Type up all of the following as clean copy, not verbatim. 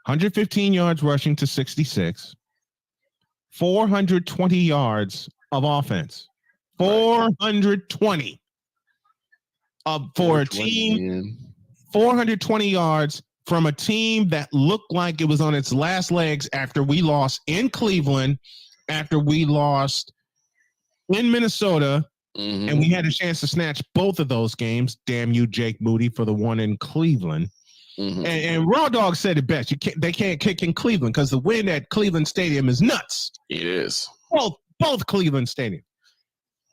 115 yards rushing to 66, 420 yards of offense. 420 for a team. Man. 420 yards from a team that looked like it was on its last legs after we lost in Cleveland, after we lost in Minnesota, and we had a chance to snatch both of those games. Damn you, Jake Moody, for the one in Cleveland. And Raw Dog said it best. They can't kick in Cleveland because the win at Cleveland Stadium is nuts. It is. Both Cleveland Stadium.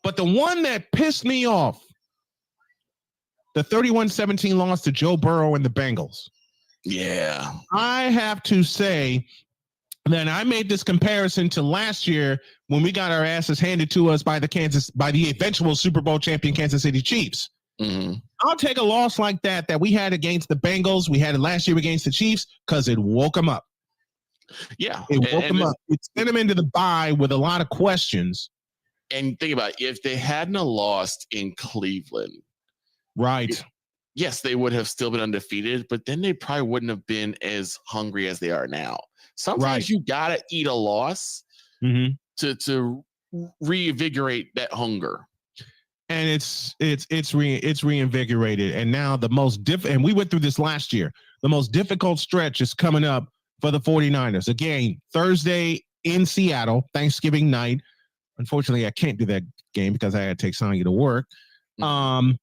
But the one that pissed me off, the 31-17 loss to Joe Burrow and the Bengals. Yeah. I have to say that I made this comparison to last year when we got our asses handed to us by the eventual Super Bowl champion Kansas City Chiefs. I'll take a loss like that we had against the Bengals. We had it last year against the Chiefs because it woke them up. Yeah. It woke them up. It sent them into the bye with a lot of questions. And think about it, if they hadn't lost in Cleveland, right? Yes, they would have still been undefeated, but then they probably wouldn't have been as hungry as they are now. Sometimes you gotta eat a loss to reinvigorate that hunger. And it's reinvigorated. And now and we went through this last year. The most difficult stretch is coming up for the 49ers. Again, Thursday in Seattle, Thanksgiving night. Unfortunately, I can't do that game because I had to take Sonya to work. 10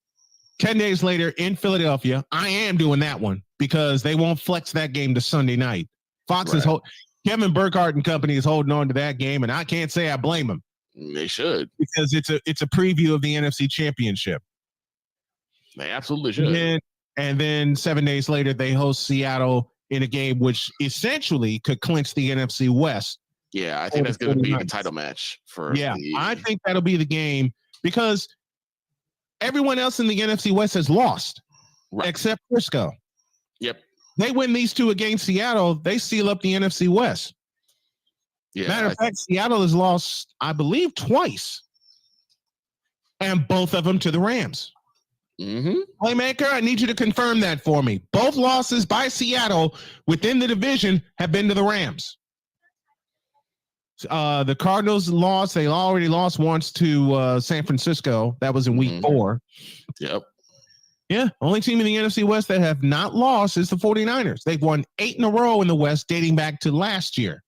days later in Philadelphia, I am doing that one because they won't flex that game to Sunday night. Fox is Kevin Burkhardt and company is holding on to that game, and I can't say I blame them. They should, because it's a preview of the NFC Championship. They absolutely should. And then 7 days later, they host Seattle in a game which essentially could clinch the NFC West. Yeah, I think that's going to be the title match for. I think that'll be the game because everyone else in the NFC West has lost, except Frisco. Yep. They win these two against Seattle, they seal up the NFC West. Yeah. Matter of fact, Seattle has lost, I believe, twice, and both of them to the Rams. Playmaker, I need you to confirm that for me. Both losses by Seattle within the division have been to the Rams. The Cardinals lost. They already lost once to San Francisco. That was in week 4. Yep. Yeah. Only team in the NFC West that have not lost is the 49ers. They've won 8 in a row in the West dating back to last year.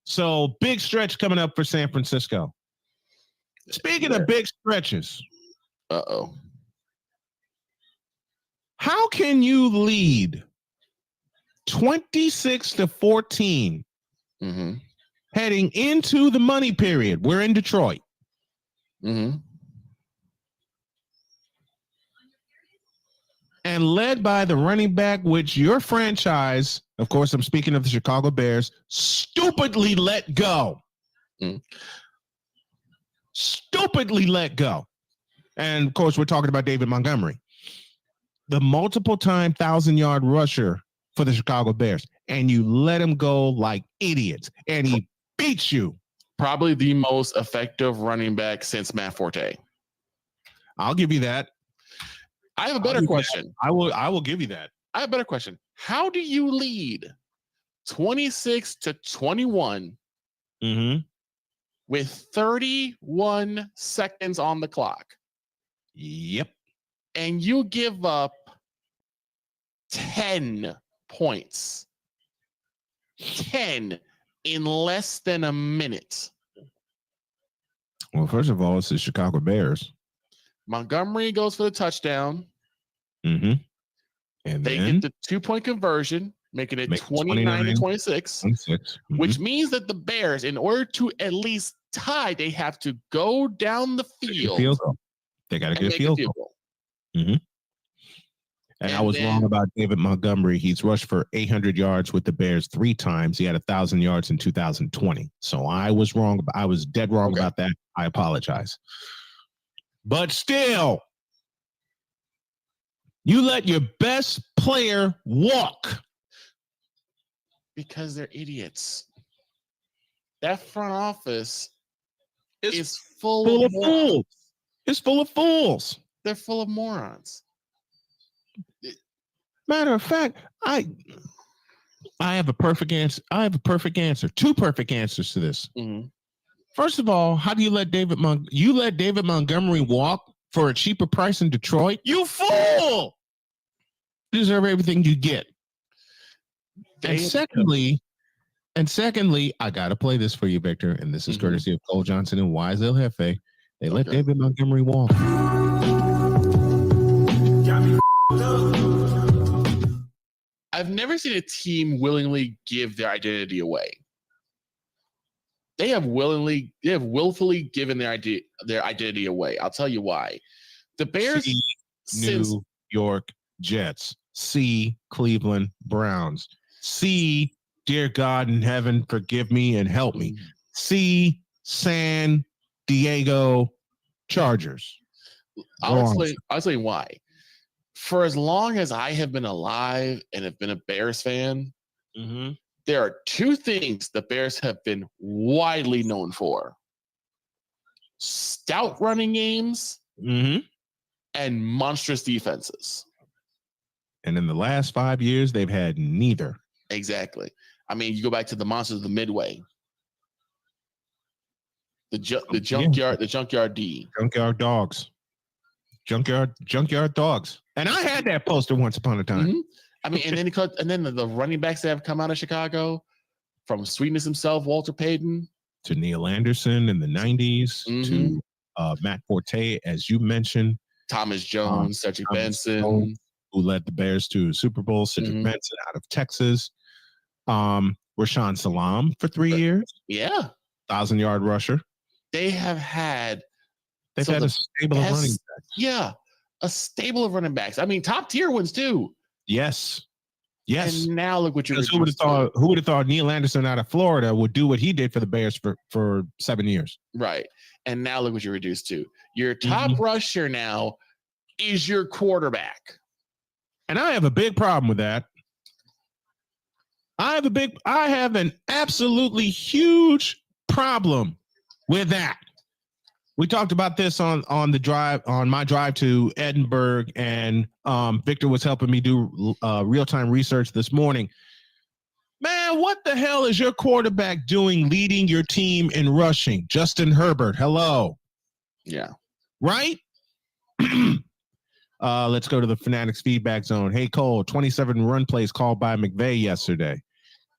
So big stretch coming up for San Francisco. Speaking of big stretches. How can you lead 26-14 heading into the money period? We're in Detroit. And led by the running back, which your franchise, of course, I'm speaking of the Chicago Bears, stupidly let go. Stupidly let go. And, of course, we're talking about David Montgomery, the multiple-time 1,000-yard rusher for the Chicago Bears. And you let him go like idiots. And he beats you. Probably the most effective running back since Matt Forte. I'll give you that. I have a better question. I will give you that. I have a better question. How do you lead 26-21 with 31 seconds on the clock? Yep. And you give up 10 points. 10 in less than a minute. Well, first of all, it's the Chicago Bears. Montgomery goes for the touchdown. And they get the 2-point conversion, making it 29-26, which means that the Bears, in order to at least tie, they have to go down the field. They got to get a field goal. And I was wrong about David Montgomery. He's rushed for 800 yards with the Bears 3 times. He had 1,000 yards in 2020. So I was wrong. I was dead wrong about that. I apologize. But still, you let your best player walk. Because they're idiots. That front office is full of fools. It's full of fools. They're full of morons. Matter of fact, I have a perfect answer. I have a perfect answer. Two perfect answers to this. Mm-hmm. First of all, how do you let you let David Montgomery walk for a cheaper price in Detroit? You fool! You deserve everything you get. And secondly, I gotta play this for you, Victor. And this is courtesy of Cole Johnson and Wise El Jefe. They let David Montgomery walk. I've never seen a team willingly give their identity away. They have willfully given their identity away. I'll tell you why. The Bears, New York Jets, C Cleveland Browns, C dear God in heaven, forgive me and help me, C San Diego Chargers. I'll explain why. For as long as I have been alive and have been a Bears fan, there are two things the Bears have been widely known for: stout running games and monstrous defenses. And in the last 5 years, they've had neither. Exactly. I mean, you go back to the monsters of the Midway, the junkyard D, junkyard dogs, junkyard dogs. And I had that poster once upon a time. I mean, and then the running backs that have come out of Chicago, from Sweetness himself, Walter Payton, to Neil Anderson in the 90s, to Matt Forte, as you mentioned, Thomas Jones, Cedric Benson, who led the Bears to a Super Bowl, Cedric Benson out of Texas, Rashaan Salam for 3 years. Yeah. 1,000-yard rusher. They've had a stable of running backs. Yeah. A stable of running backs. I mean, top tier ones too. Yes. And now look what you're. Who would have thought Neil Anderson out of Florida would do what he did for the Bears for 7 years? Right. And now look what you're reduced to. Your top rusher now is your quarterback. And I have a big problem with that. I have an absolutely huge problem with that. We talked about this on my drive to Edinburgh, and Victor was helping me do real-time research this morning. Man, what the hell is your quarterback doing leading your team in rushing? Justin Herbert, hello. Yeah. Right? Let's go to the Fanatics feedback zone. Hey, Cole, 27 run plays called by McVay yesterday.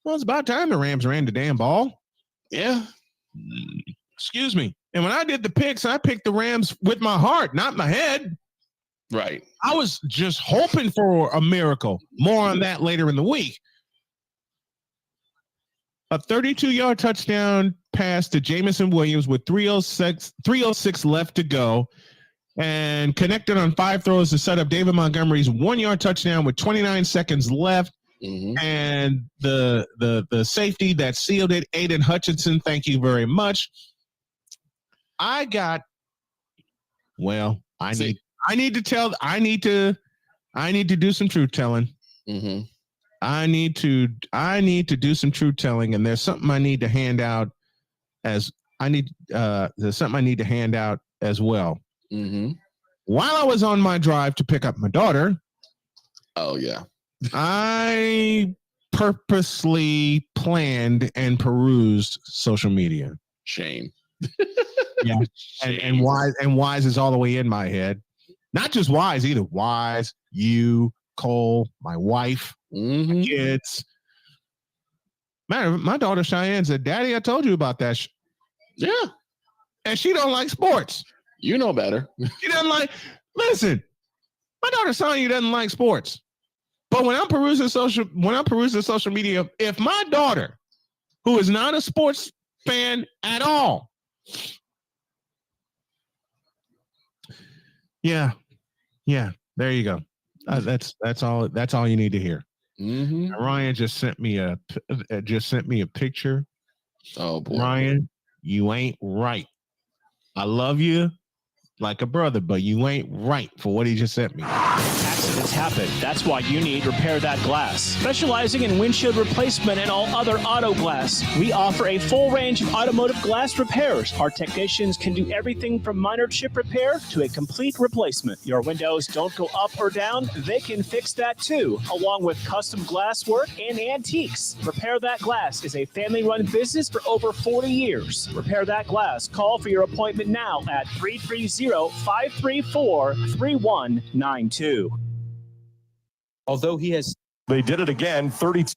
Well, it's about time the Rams ran the damn ball. Yeah. Excuse me. And when I did the picks, I picked the Rams with my heart, not my head. Right. I was just hoping for a miracle. More on that later in the week. A 32-yard touchdown pass to Jamison Williams with 3:06 left to go, and connected on 5 throws to set up David Montgomery's 1-yard touchdown with 29 seconds left. And the safety that sealed it, Aiden Hutchinson, thank you very much. I need to do some truth telling. I need to do some truth telling, and there's something I need to hand out as well. While I was on my drive to pick up my daughter, I purposely planned and perused social media. Shame. Yeah. And Wise is all the way in my head. Not just Wise either. Wise, you, Cole, my wife, my kids. Man, my daughter Cheyenne said, "Daddy, I told you about that." Yeah. And she don't like sports. You know better. She doesn't like. Listen, my daughter Sonya doesn't like sports. But when I'm perusing social media, if my daughter, who is not a sports fan at all, yeah, there you go. That's all you need to hear. Ryan just sent me a picture. Oh boy, Ryan, you ain't right. I love you like a brother, but you ain't right for what he just sent me. accidents happen. That's why you need Repair That Glass. Specializing in windshield replacement and all other auto glass, we offer a full range of automotive glass repairs. Our technicians can do everything from minor chip repair to a complete replacement. Your windows don't go up or down, they can fix that too, along with custom glass work and antiques. Repair That Glass is a family-run business for over 40 years. Repair That Glass. Call for your appointment now at 330-534-3192. Although they did it again, 32.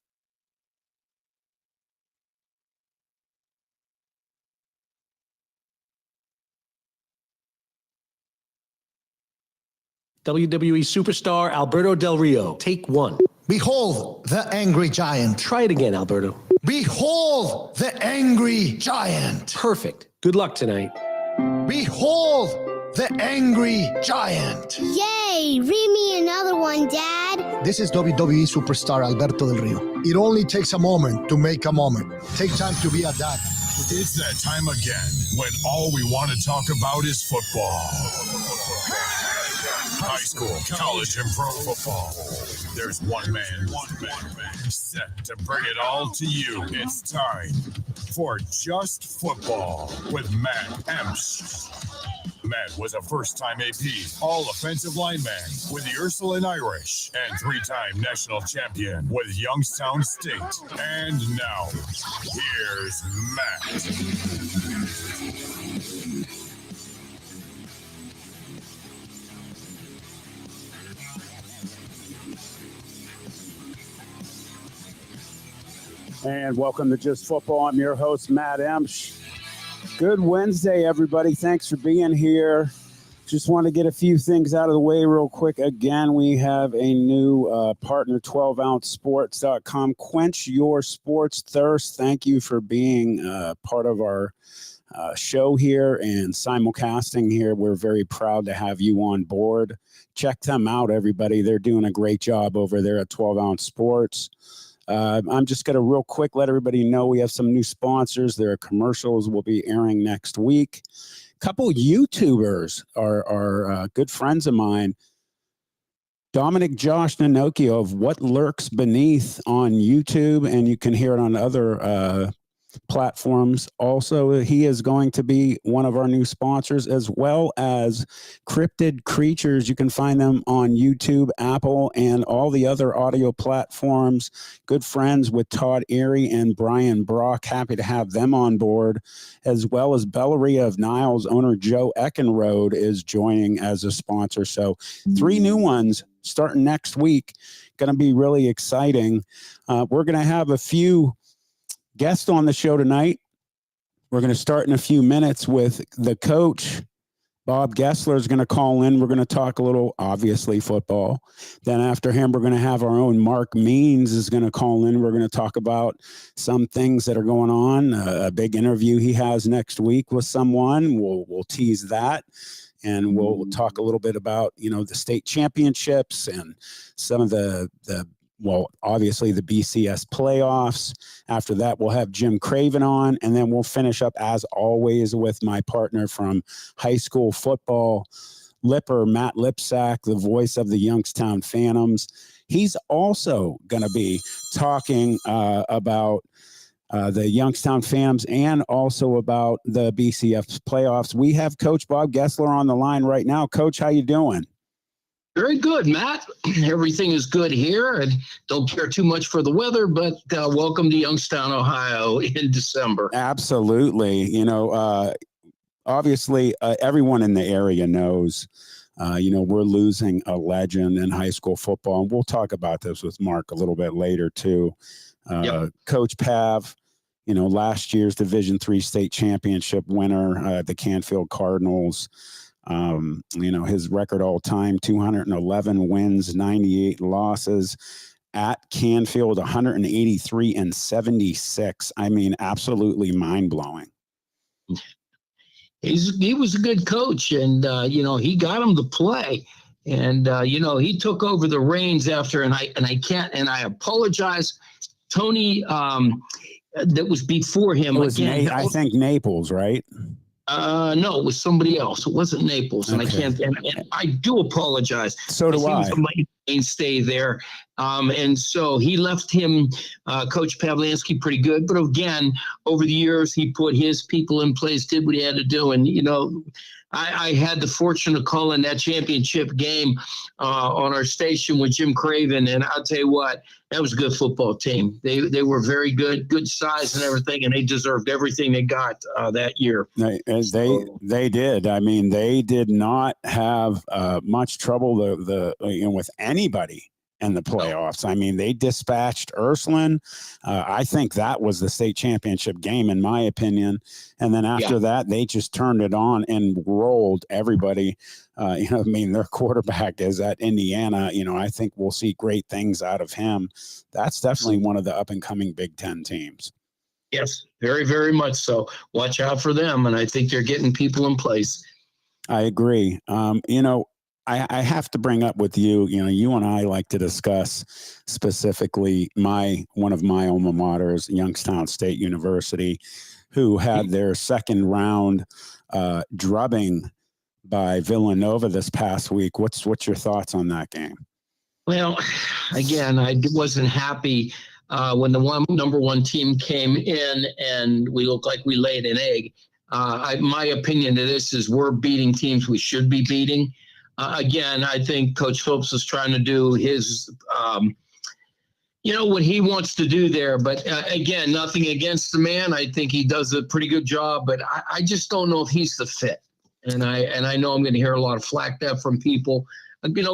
WWE superstar Alberto Del Rio. Take one. Behold the angry giant. Try it again, Alberto. Behold the angry giant. Perfect. Good luck tonight. Behold the angry giant. Yay! Read me another one, Dad. This is WWE superstar Alberto Del Rio. It only takes a moment to make a moment. Take time to be a dad. It's that time again when all we want to talk about is football. High school, college, and pro football. There's one man set to bring it all to you. It's time for Just Football with Matt Emch. Matt was a first-time AP, all-offensive lineman with the Ursuline Irish and three-time national champion with Youngstown State. And now, here's Matt. And welcome to Just Football. I'm your host, Matt Emch. Good Wednesday, everybody. Thanks for being here. Just want to get a few things out of the way real quick. Again, we have a new partner, 12ouncesports.com. Quench your sports thirst. Thank you for being part of our show here and simulcasting here. We're very proud to have you on board. Check them out, everybody. They're doing a great job over there at 12 Ounce Sports. I'm just going to real quick let everybody know we have some new sponsors. Their commercials will be airing next week. A couple YouTubers are good friends of mine. Dominic Josh Nanokio of What Lurks Beneath on YouTube, and you can hear it on other platforms. Also, he is going to be one of our new sponsors, as well as Cryptid Creatures. You can find them on YouTube, Apple, and all the other audio platforms. Good friends with Todd Erie and Brian Brock. Happy to have them on board, as well as Bellaria of Niles owner Joe Eckenrode is joining as a sponsor. So 3 new ones starting next week. Going to be really exciting. We're going to have a few guest on the show tonight. We're going to start in a few minutes with the coach. Bob Gessler is going to call in. We're going to talk a little, obviously, football. Then after him, we're going to have our own Mark Means is going to call in. We're going to talk about some things that are going on. A big interview he has next week with someone. We'll tease that. And we'll talk a little bit about, the state championships and some of well, obviously the BCS playoffs. After that, we'll have Jim Craven on, and then we'll finish up, as always, with my partner from high school football, Lipper, Matt Lipsack, the voice of the Youngstown Phantoms. He's also going to be talking about the Youngstown Phantoms and also about the BCS playoffs. We have Coach Bob Gessler on the line right now. Coach, how you doing? Very good, Matt. Everything is good here. I don't care too much for the weather, but welcome to Youngstown, Ohio in December. Absolutely. Obviously, everyone in the area knows, we're losing a legend in high school football. And we'll talk about this with Mark a little bit later, too. Yep. Coach Pav, last year's Division III state championship winner, the Canfield Cardinals. His record all time, 211 wins, 98 losses at Canfield, 183-76. I mean, absolutely mind blowing. He was a good coach, and he got him to play, and he took over the reins after, and I apologize, Tony. That was before him. It was I think Naples, right? No, it was somebody else. It wasn't Naples, and okay. And I do apologize. So do I. mainstay there. And so he left him, Coach Pavlansky, pretty good. But again, over the years, he put his people in place, did what he had to do. And, I had the fortune of calling that championship game on our station with Jim Craven. And I'll tell you what, that was a good football team. They were very good size and everything, and they deserved everything they got that year. They did. I mean, they did not have much trouble with anybody in the playoffs. I mean, they dispatched Ursuline. I think that was the state championship game, in my opinion. And then after that, they just turned it on and rolled everybody. Their quarterback is at Indiana. I think we'll see great things out of him. That's definitely one of the up-and-coming Big Ten teams. Yes, very, very much so. Watch out for them, and I think they're getting people in place. I agree. I have to bring up with you, you and I like to discuss specifically one of my alma maters, Youngstown State University, who had their second round drubbing by Villanova this past week. What's your thoughts on that game? Well, again, I wasn't happy when the number one team came in and we looked like we laid an egg. My opinion to this is we're beating teams we should be beating. Again, I think Coach Phillips is trying to do his, what he wants to do there. But again, nothing against the man. I think he does a pretty good job, but I just don't know if he's the fit. And I know I'm going to hear a lot of flack there from people.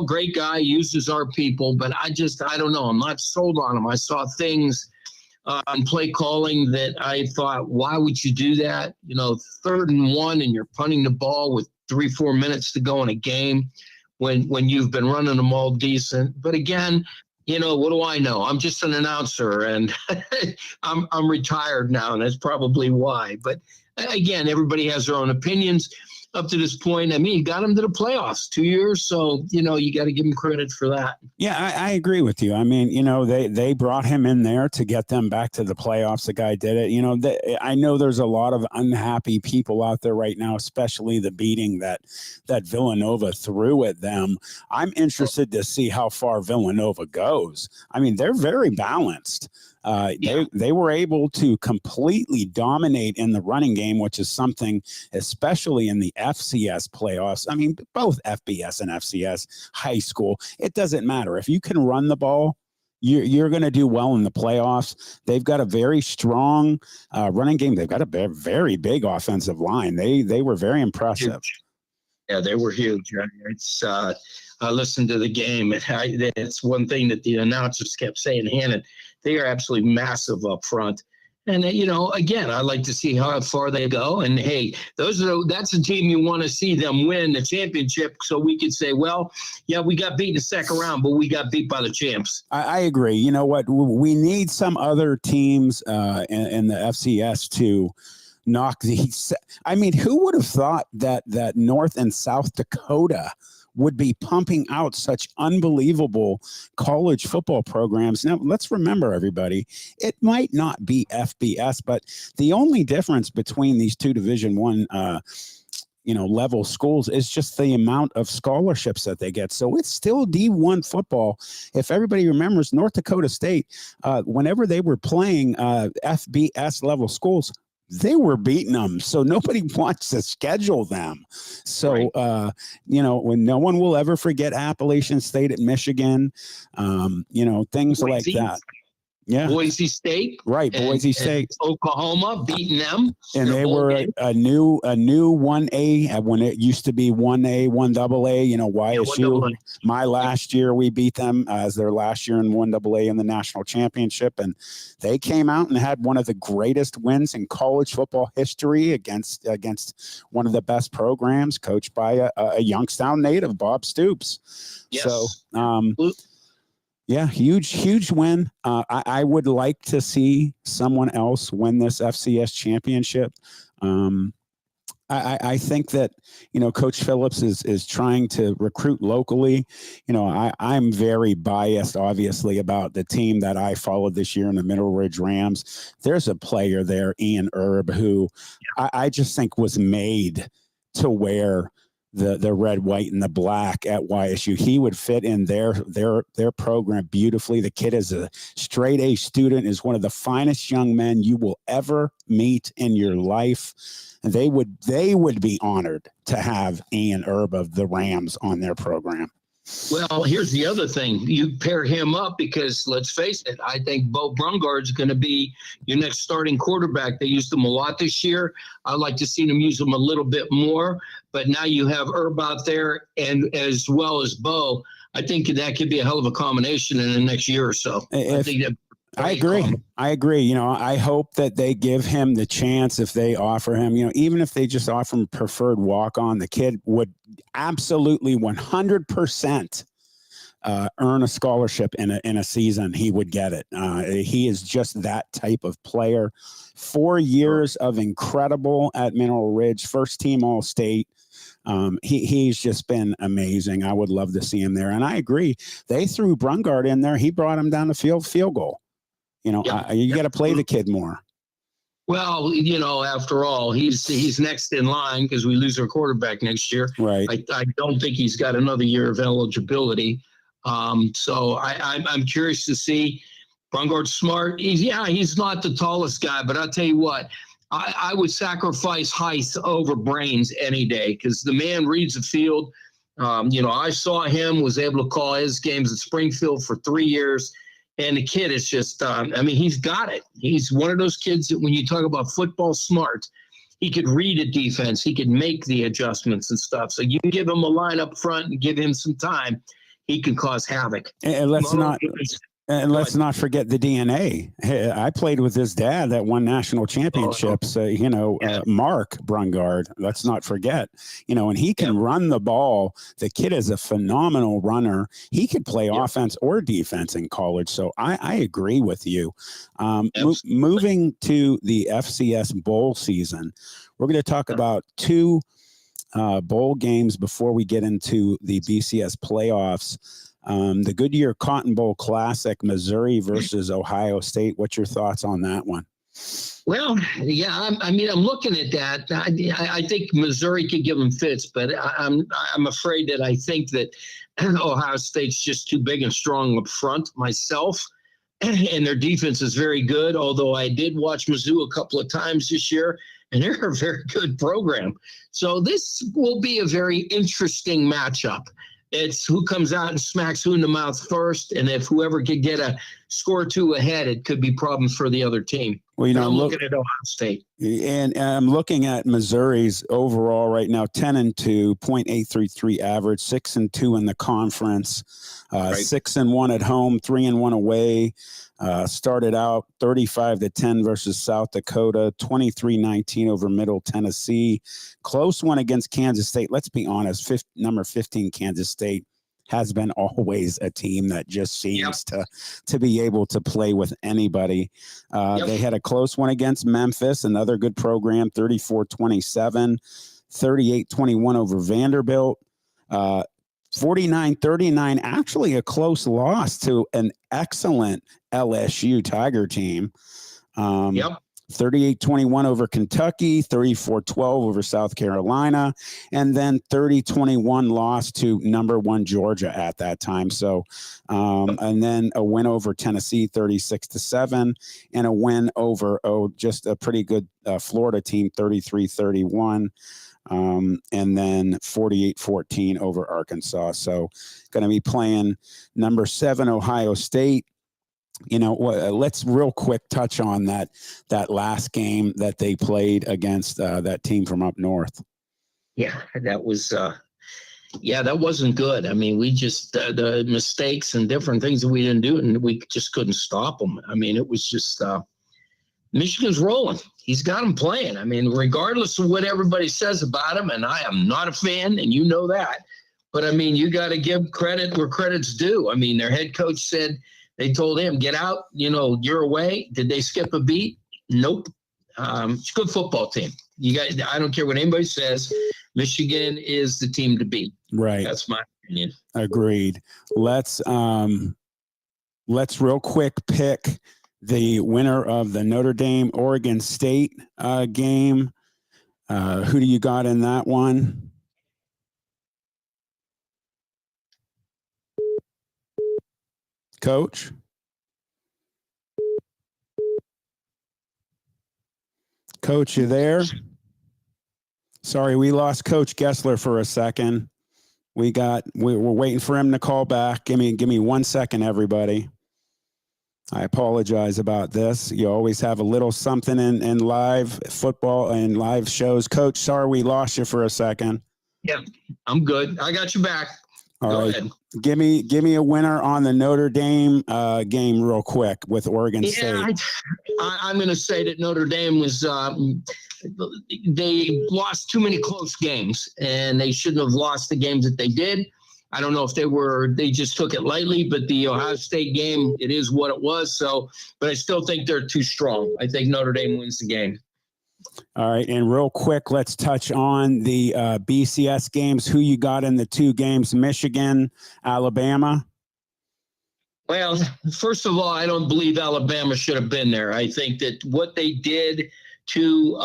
Great guy, uses our people, but I don't know. I'm not sold on him. I saw things on play calling that I thought, why would you do that? 3rd and 1 and you're punting the ball with 3-4 minutes to go in a game when you've been running them all decent. But again, what do I know? I'm just an announcer and I'm retired now, and that's probably why. But again, everybody has their own opinions. Up to this point, I mean, he got him to the playoffs 2 years, so you got to give him credit for that. Yeah, I agree with you. I mean, they brought him in there to get them back to the playoffs. The guy did it. I know there's a lot of unhappy people out there right now, especially the beating that Villanova threw at them. I'm interested to see how far Villanova goes. I mean, they're very balanced. They were able to completely dominate in the running game, which is something, especially in the FCS playoffs. I mean, both FBS and FCS high school, it doesn't matter. If you can run the ball, you're going to do well in the playoffs. They've got a very strong running game. They've got a very big offensive line. They were very impressive. Huge. Yeah, they were huge. It's I listened to the game, and it's one thing that the announcers kept saying, Hannon, they are absolutely massive up front. And, again, I like to see how far they go. And, hey, that's a team you want to see them win the championship so we could say, well, yeah, we got beat in the second round, but we got beat by the champs. I agree. You know what? We need some other teams in the FCS to knock these. I mean, who would have thought that North and South Dakota would be pumping out such unbelievable college football programs? Now, let's remember, everybody, it might not be FBS, but the only difference between these two Division I level schools is just the amount of scholarships that they get. So it's still D1 football. If everybody remembers, North Dakota State, whenever they were playing FBS level schools, they were beating them. So nobody wants to schedule them. So, when no one will ever forget Appalachian State at Michigan, things like that. Yeah. Boise State. Right. Boise State. Oklahoma beating them. And they were a new 1A when it used to be 1A, 1AA, YSU. My last year, we beat them as their last year in 1AA in the national championship. And they came out and had one of the greatest wins in college football history against one of the best programs coached by a Youngstown native, Bob Stoops. Yes. So, yeah, huge win. I would like to see someone else win this FCS championship. I think that, Coach Phillips is trying to recruit locally. I'm very biased, obviously, about the team that I followed this year in the Middle Ridge Rams. There's a player there, Ian Erb, who I just think was made to wear the red, white, and the black at YSU. He would fit in their program beautifully. The kid is a straight A student, is one of the finest young men you will ever meet in your life. And they would be honored to have Ian Erb of the Rams on their program. Well, here's the other thing. You pair him up because, let's face it, I think Bo Brungard's going to be your next starting quarterback. They used him a lot this year. I'd like to see them use him a little bit more. But now you have Herb out there and as well as Bo. I think that could be a hell of a combination in the next year or so. I agree. You know, I hope that they give him the chance if they offer him, you know, even if they just offer him preferred walk-on, the kid would absolutely 100% earn a scholarship in a season. He would get it. He is just that type of player. 4 years of incredible at Mineral Ridge, first team All-State. He's just been amazing. I would love to see him there. And I agree. They threw Brungard in there. He brought him down the field goal. You know, you got to play the kid more. Well, you know, after all, he's next in line because we lose our quarterback next year. Right. I don't think he's got another year of eligibility. So I'm curious to see. Brungard's smart. He's not the tallest guy, but I'll tell you what, I would sacrifice height over brains any day because the man reads the field. You know, I saw him, was able to call his games at Springfield for 3 years. And the kid is just, I mean, he's got it. He's one of those kids that when you talk about football smart, he could read a defense. He could make the adjustments and stuff. So you give him a line up front and give him some time, he can cause havoc. And let's not forget the DNA. I played with his dad that won national championships, Mark Brungard. Let's not forget, you know, and he can run the ball. The kid is a phenomenal runner. He could play offense or defense in college. So I agree with you. Moving to the FCS bowl season, we're going to talk about two bowl games before we get into the BCS playoffs. The Goodyear Cotton Bowl Classic, Missouri versus Ohio State. What's your thoughts on that one? Well, yeah, I'm looking at that. I think Missouri could give them fits, but I'm afraid that I think that Ohio State's just too big and strong up front myself, and their defense is very good, although I did watch Mizzou a couple of times this year, and they're a very good program. So this will be a very interesting matchup. It's who comes out and smacks who in the mouth first, and if whoever could get a score or two ahead, it could be problems for the other team. Well, you know, I'm looking at Ohio State, and I'm looking at Missouri's overall right now: 10-2, .833 average, 6-2 in the conference, 6-1 at home, 3-1 away. Started out 35-10 versus South Dakota, 23-19 over Middle Tennessee. Close one against Kansas State. Let's be honest, number 15 Kansas State has been always a team that just seems to be able to play with anybody. They had a close one against Memphis, another good program, 34-27, 38-21 over Vanderbilt. 49-39, actually a close loss to an excellent LSU Tiger team. 38-21 over Kentucky, 34-12 over South Carolina, and then 30-21 loss to number 1 Georgia at that time. So, and then a win over Tennessee, 36-7, and a win over just a pretty good Florida team, 33-31. And then 48-14 over Arkansas. So going to be playing number 7 Ohio State. You know, let's real quick touch on that last game that they played against that team from up north. Yeah, that was that wasn't good. I mean, we just the mistakes and different things that we didn't do, and we just couldn't stop them. I mean, it was just Michigan's rolling. He's got him playing. I mean, regardless of what everybody says about him, and I am not a fan, and you know that. But, I mean, you got to give credit where credit's due. I mean, their head coach said they told him, get out, you know, you're away. Did they skip a beat? Nope. It's a good football team. You guys, I don't care what anybody says. Michigan is the team to beat. Right. That's my opinion. Agreed. Let's real quick pick the winner of the Notre Dame Oregon State game. Who do you got in that one? Coach? Coach, you there? Sorry, we lost Coach Gessler for a second. We're waiting for him to call back. Give me 1 second, everybody. I apologize about this. You always have a little something in live football and live shows. Coach, sorry we lost you for a second. Yep, I'm good. I got you back. Go ahead. Give me a winner on the Notre Dame game real quick with Oregon State. I'm going to say that Notre Dame was they lost too many close games, and they shouldn't have lost the games that they did. I don't know if they just took it lightly, but the Ohio State game, it is what it was. So, but I still think they're too strong. I think Notre Dame wins the game. All right, and real quick, let's touch on the BCS games. Who you got in the two games, Michigan, Alabama? Well, first of all, I don't believe Alabama should have been there. I think that what they did to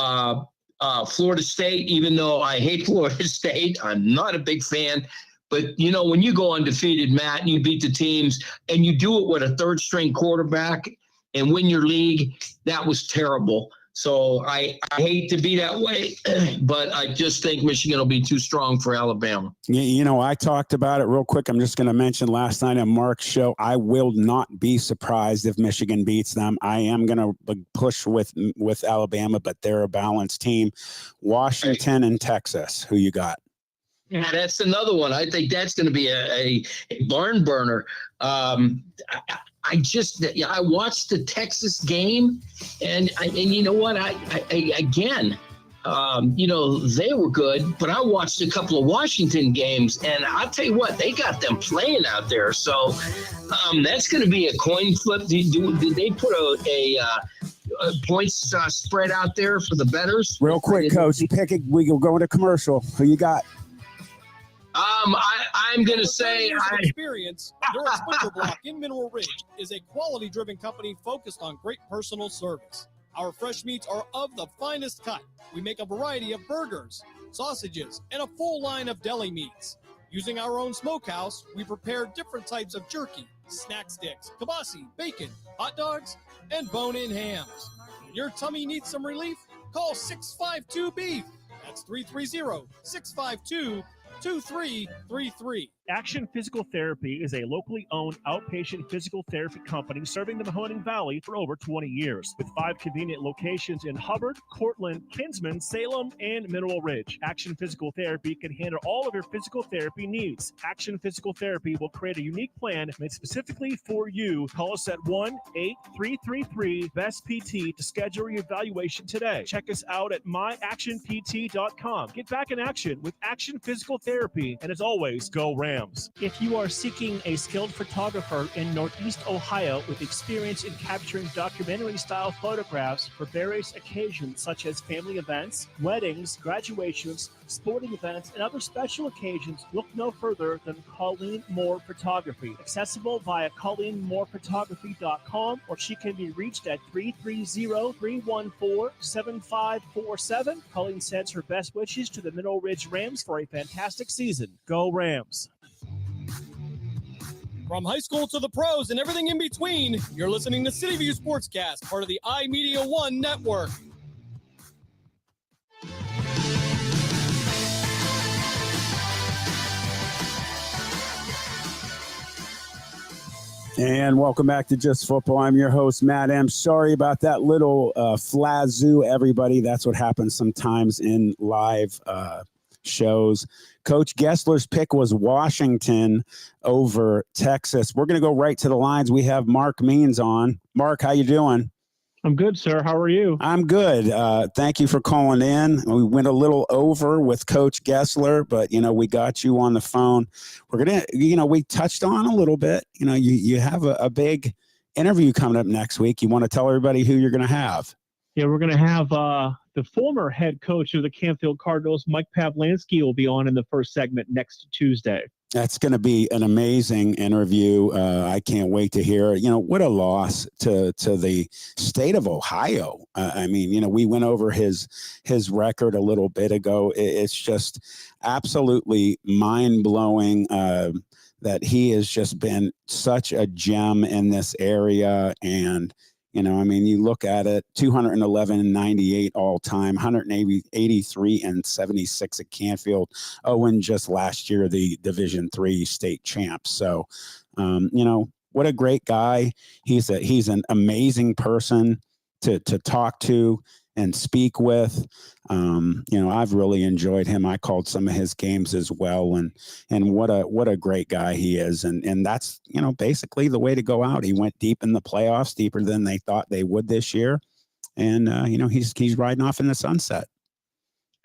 Florida State, even though I hate Florida State, I'm not a big fan. But, you know, when you go undefeated, Matt, and you beat the teams and you do it with a third-string quarterback and win your league, that was terrible. So I hate to be that way, but I just think Michigan will be too strong for Alabama. You know, I talked about it real quick. I'm just going to mention last night on Mark's show, I will not be surprised if Michigan beats them. I am going to push with Alabama, but they're a balanced team. Washington and Texas, who you got? Yeah, that's another one. I think that's going to be a barn burner. I watched the Texas game, and you know what? They were good, but I watched a couple of Washington games, and I'll tell you what, they got them playing out there. So that's going to be a coin flip. Did they put a points spread out there for the bettors? Real quick, Coach, pick it. We will go into commercial. Who you got? I'm going to say experience. Endurance Butcher Block in Mineral Ridge is a quality-driven company focused on great personal service. Our fresh meats are of the finest cut. We make a variety of burgers, sausages, and a full line of deli meats. Using our own smokehouse, we prepare different types of jerky, snack sticks, kibasi, bacon, hot dogs, and bone-in hams. When your tummy needs some relief, call 652-BEEF. That's 330-652-2333. Action Physical Therapy is a locally owned outpatient physical therapy company serving the Mahoning Valley for over 20 years. With 5 convenient locations in Hubbard, Cortland, Kinsman, Salem, and Mineral Ridge. Action Physical Therapy can handle all of your physical therapy needs. Action Physical Therapy will create a unique plan made specifically for you. Call us at 1-8333-BEST-PT to schedule your evaluation today. Check us out at myactionpt.com. Get back in action with Action Physical Therapy, and as always, go Rams. If you are seeking a skilled photographer in Northeast Ohio with experience in capturing documentary-style photographs for various occasions such as family events, weddings, graduations, sporting events, and other special occasions, look no further than Colleen Moore Photography. Accessible via ColleenMoorePhotography.com, or she can be reached at 330-314-7547. Colleen sends her best wishes to the Mineral Ridge Rams for a fantastic season. Go Rams! From high school to the pros and everything in between, you're listening to City View Sportscast, part of the iMedia One network. And welcome back to Just Football. I'm your host, Matt Emch. Sorry about that little flazoo, everybody. That's what happens sometimes in live shows. Coach Gessler's pick was Washington over Texas. We're going to go right to the lines. We have Mark Means on. Mark, how you doing? I'm good, sir. How are you? I'm good. Thank you for calling in. We went a little over with Coach Gessler, but, we got you on the phone. We're going to, we touched on a little bit. You have a big interview coming up next week. You want to tell everybody who you're going to have? Yeah, we're going to have the former head coach of the Canfield Cardinals, Mike Pavlansky, will be on in the first segment next Tuesday. That's going to be an amazing interview. I can't wait to hear it. What a loss to the state of Ohio. We went over his record a little bit ago. It's just absolutely mind-blowing. that he has just been such a gem in this area. And, you know, I mean, you look at it, 211 and 98 all time, 183 and 76 at Canfield. Oh, and just last year, the Division III state champ. So, you know, what a great guy. He's an amazing person to talk to and speak with. You know, I've really enjoyed him. I called some of his games as well, and what a great guy he is. And that's, you know, basically the way to go out. He went deep in the playoffs, deeper than they thought they would this year, and you know, he's riding off in the sunset.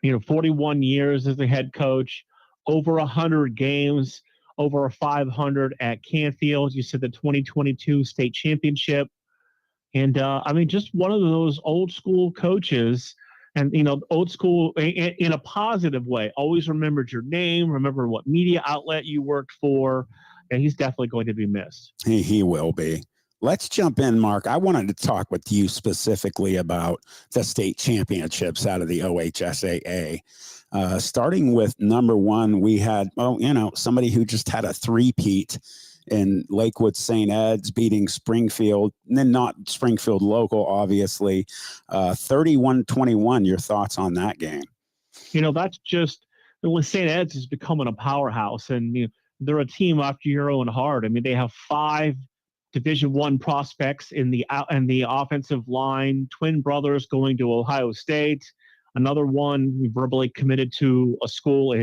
You know, 41 years as a head coach, over 100 games, over 500 at Canfield. You said the 2022 state championship. And I mean, just one of those old school coaches, and, you know, old school in a positive way. Always remembered your name, remember what media outlet you worked for, and he's definitely going to be missed. He will be. Let's jump in, Mark. I wanted to talk with you specifically about the state championships out of the OHSAA. Starting with number one, we had, you know, somebody who just had a three-peat in Lakewood St. Ed's beating Springfield, and then not Springfield local, obviously, 31-21. Your thoughts on that game? You know, that's just, St. Ed's is becoming a powerhouse, and, you know, they're a team after your own heart. I mean, they have 5 Division I prospects in the offensive line, twin brothers going to Ohio State. Another one verbally committed to a school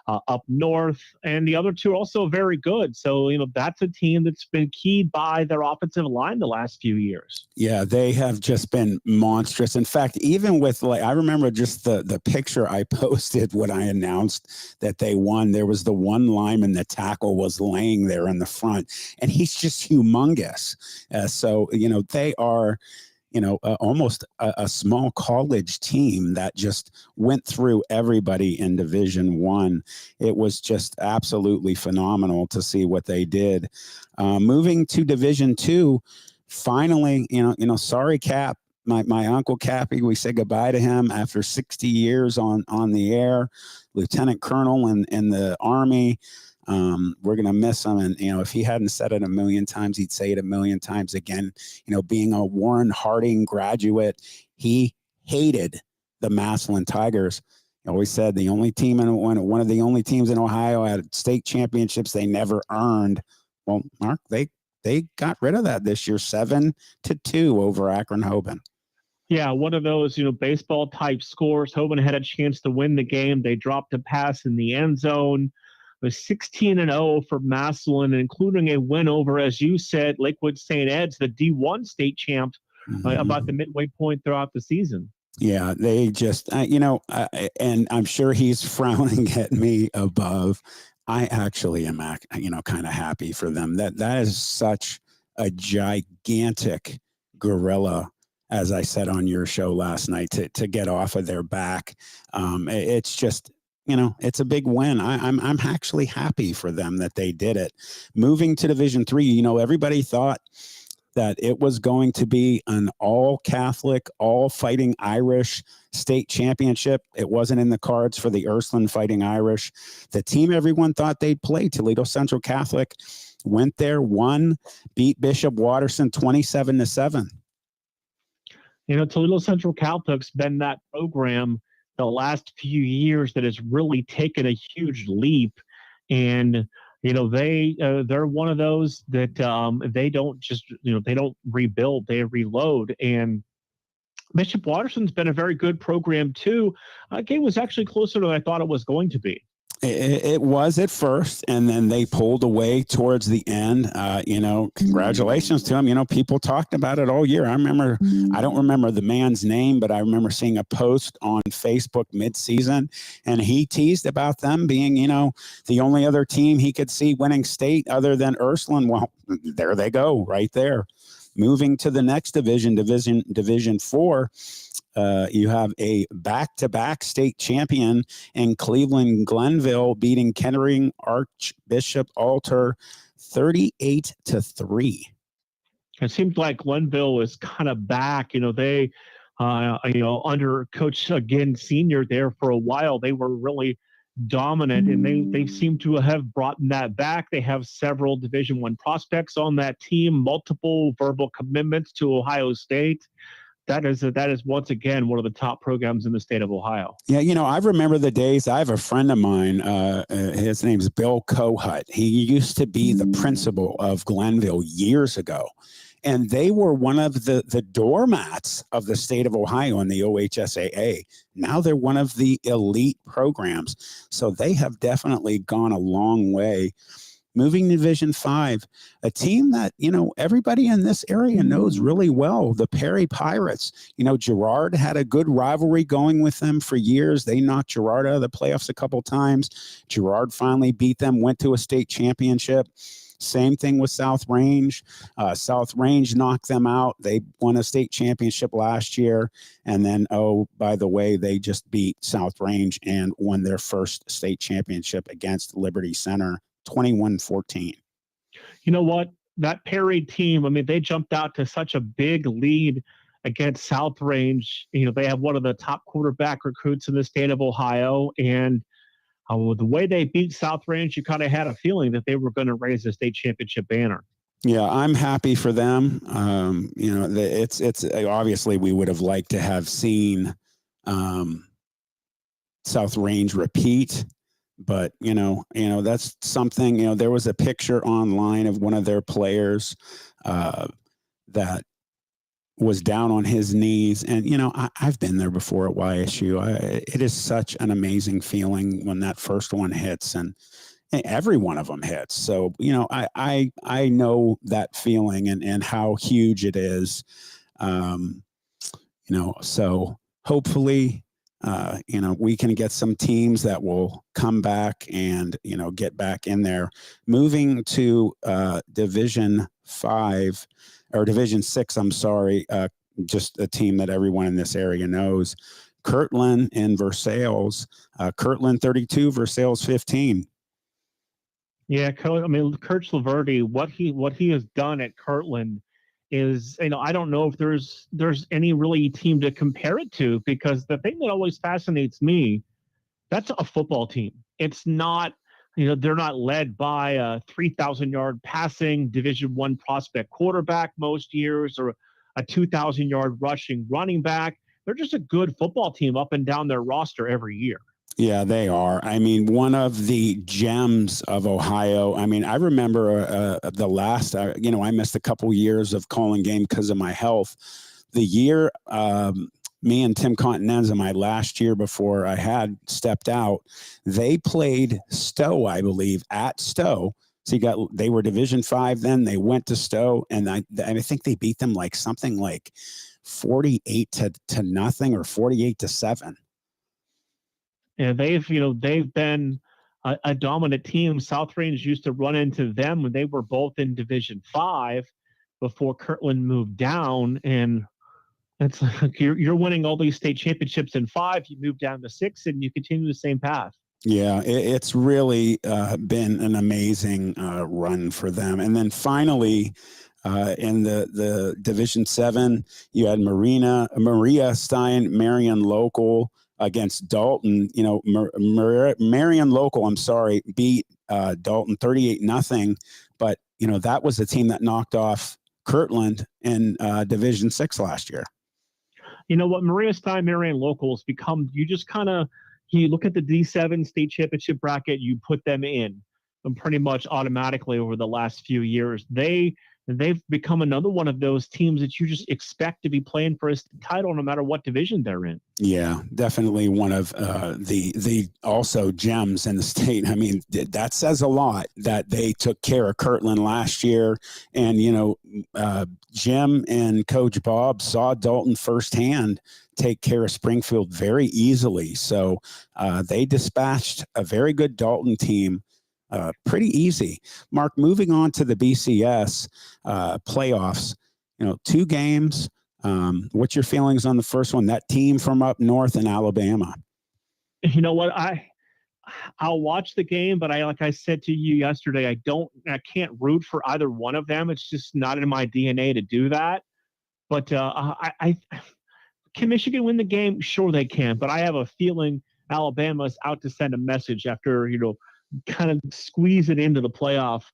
up north, and the other 2 are also very good. So, you know, that's a team that's been keyed by their offensive line the last few years. Yeah, they have just been monstrous. In fact, even with, like, I remember just the picture I posted when I announced that they won. There was the one lineman, the tackle was laying there in the front, and he's just humongous. So, you know, they are, you know, almost a small college team that just went through everybody in Division I. It was just absolutely phenomenal to see what they did. Moving to Division II, finally, you know, sorry, Cap, my uncle Cappy, we said goodbye to him after 60 years on the air, Lieutenant Colonel in the Army. We're going to miss him. And, you know, if he hadn't said it a million times, he'd say it a million times again. You know, being a Warren Harding graduate, he hated the Massillon Tigers. He always said the only team in one of the only teams in Ohio had state championships they never earned. Well, Mark, they got rid of that this year, 7-2 over Akron Hoban. Yeah, one of those, you know, baseball type scores. Hoban had a chance to win the game. They dropped a pass in the end zone. It was 16-0 for Massillon, including a win over, as you said, Lakewood St. Ed's, the D1 state champ, about the midway point throughout the season. Yeah, they just, you know, and I'm sure he's frowning at me above. I actually am, you know, kind of happy for them. That is such a gigantic gorilla, as I said on your show last night, to get off of their back. It's just, you know, it's a big win. I'm actually happy for them that they did it. Moving to Division III, you know, everybody thought that it was going to be an all Catholic, all Fighting Irish state championship. It wasn't in the cards for the Ursuline Fighting Irish. The team everyone thought they'd play, Toledo Central Catholic, went there, won, beat Bishop Watterson 27-7. You know, Toledo Central Catholic's been that program the last few years that has really taken a huge leap. And, you know, they're one of those that they don't just, you know, they don't rebuild, they reload. And Bishop Watterson's been a very good program too. Game was actually closer than I thought it was going to be. It was at first, and then they pulled away towards the end. You know, congratulations to him. You know, people talked about it all year. I don't remember the man's name, but I remember seeing a post on Facebook mid-season, and he teased about them being, you know, the only other team he could see winning state other than Ursuline. Well, there they go, right there. Moving to the next division, Division 4. You have a back-to-back state champion in Cleveland Glenville beating Kettering Archbishop Alter 38-3. It seems like Glenville is kind of back. You know, they, you know, under Coach again Senior there for a while, they were really dominant, and they seem to have brought that back. They have several Division I prospects on that team, multiple verbal commitments to Ohio State. That is once again one of the top programs in the state of Ohio. Yeah, I remember the days. I have a friend of mine. His name's Bill Kohut. He used to be the principal of Glenville years ago, and they were one of the doormats of the state of Ohio in the OHSAA. Now they're one of the elite programs, so they have definitely gone a long way. Moving to Division 5, a team that, everybody in this area knows really well, the Perry Pirates. Girard had a good rivalry going with them for years. They knocked Girard out of the playoffs a couple times. Girard finally beat them, went to a state championship. Same thing with South Range. South Range knocked them out. They won a state championship last year. And then, by the way, they just beat South Range and won their first state championship against Liberty Center. 21-14. You know what? That Perry team, they jumped out to such a big lead against South Range. They have one of the top quarterback recruits in the state of Ohio. And the way they beat South Range, you kind of had a feeling that they were going to raise the state championship banner. Yeah, I'm happy for them. It's obviously we would have liked to have seen South Range repeat. But, that's something, there was a picture online of one of their players that was down on his knees. And, I've been there before at YSU. It is such an amazing feeling when that first one hits and every one of them hits. So, I know that feeling and how huge it is. So hopefully, we can get some teams that will come back and, get back in there. Moving to Division 5 or Division 6, I'm sorry, just a team that everyone in this area knows. Kirtland and Versailles. Kirtland 32, Versailles 15. Yeah, Kurt Laverty, what he has done at Kirtland is, I don't know if there's any really team to compare it to, because the thing that always fascinates me, that's a football team. It's not, they're not led by a 3,000-yard passing Division I prospect quarterback most years or a 2,000-yard rushing running back. They're just a good football team up and down their roster every year. Yeah, they are. One of the gems of Ohio. I remember the last, I missed a couple years of calling game because of my health. The year me and Tim Continenza, my last year before I had stepped out, they played Stowe, I believe, at Stowe. So they were Division 5 then. They went to Stowe, and I think they beat them like something like 48 to nothing or 48-7. And they've been a dominant team. South Range used to run into them when they were both in Division 5 before Kirtland moved down. And it's like you're winning all these state championships in 5. You move down to 6, and you continue the same path. Yeah, it's really been an amazing run for them. And then finally, in the Division 7, you had Maria Stein, Marion Local against Dalton. Marion Local, beat Dalton 38-0. But, that was a team that knocked off Kirtland in Division 6 last year. You know what? Maria Stein, Marion Local has become, you look at the D7 state championship bracket, you put them in, and pretty much automatically over the last few years. They've become another one of those teams that you just expect to be playing for a title no matter what division they're in. Yeah, definitely one of the also gems in the state. That says a lot that they took care of Kirtland last year. And, Jim and Coach Bob saw Dalton firsthand take care of Springfield very easily. So they dispatched a very good Dalton team. Pretty easy. Mark, moving on to the BCS playoffs, 2 games. What's your feelings on the first one? That team from up north in Alabama. You know what? I'll watch the game, but like I said to you yesterday, I can't root for either one of them. It's just not in my DNA to do that. But can Michigan win the game? Sure they can. But I have a feeling Alabama's out to send a message after, kind of squeeze it into the playoff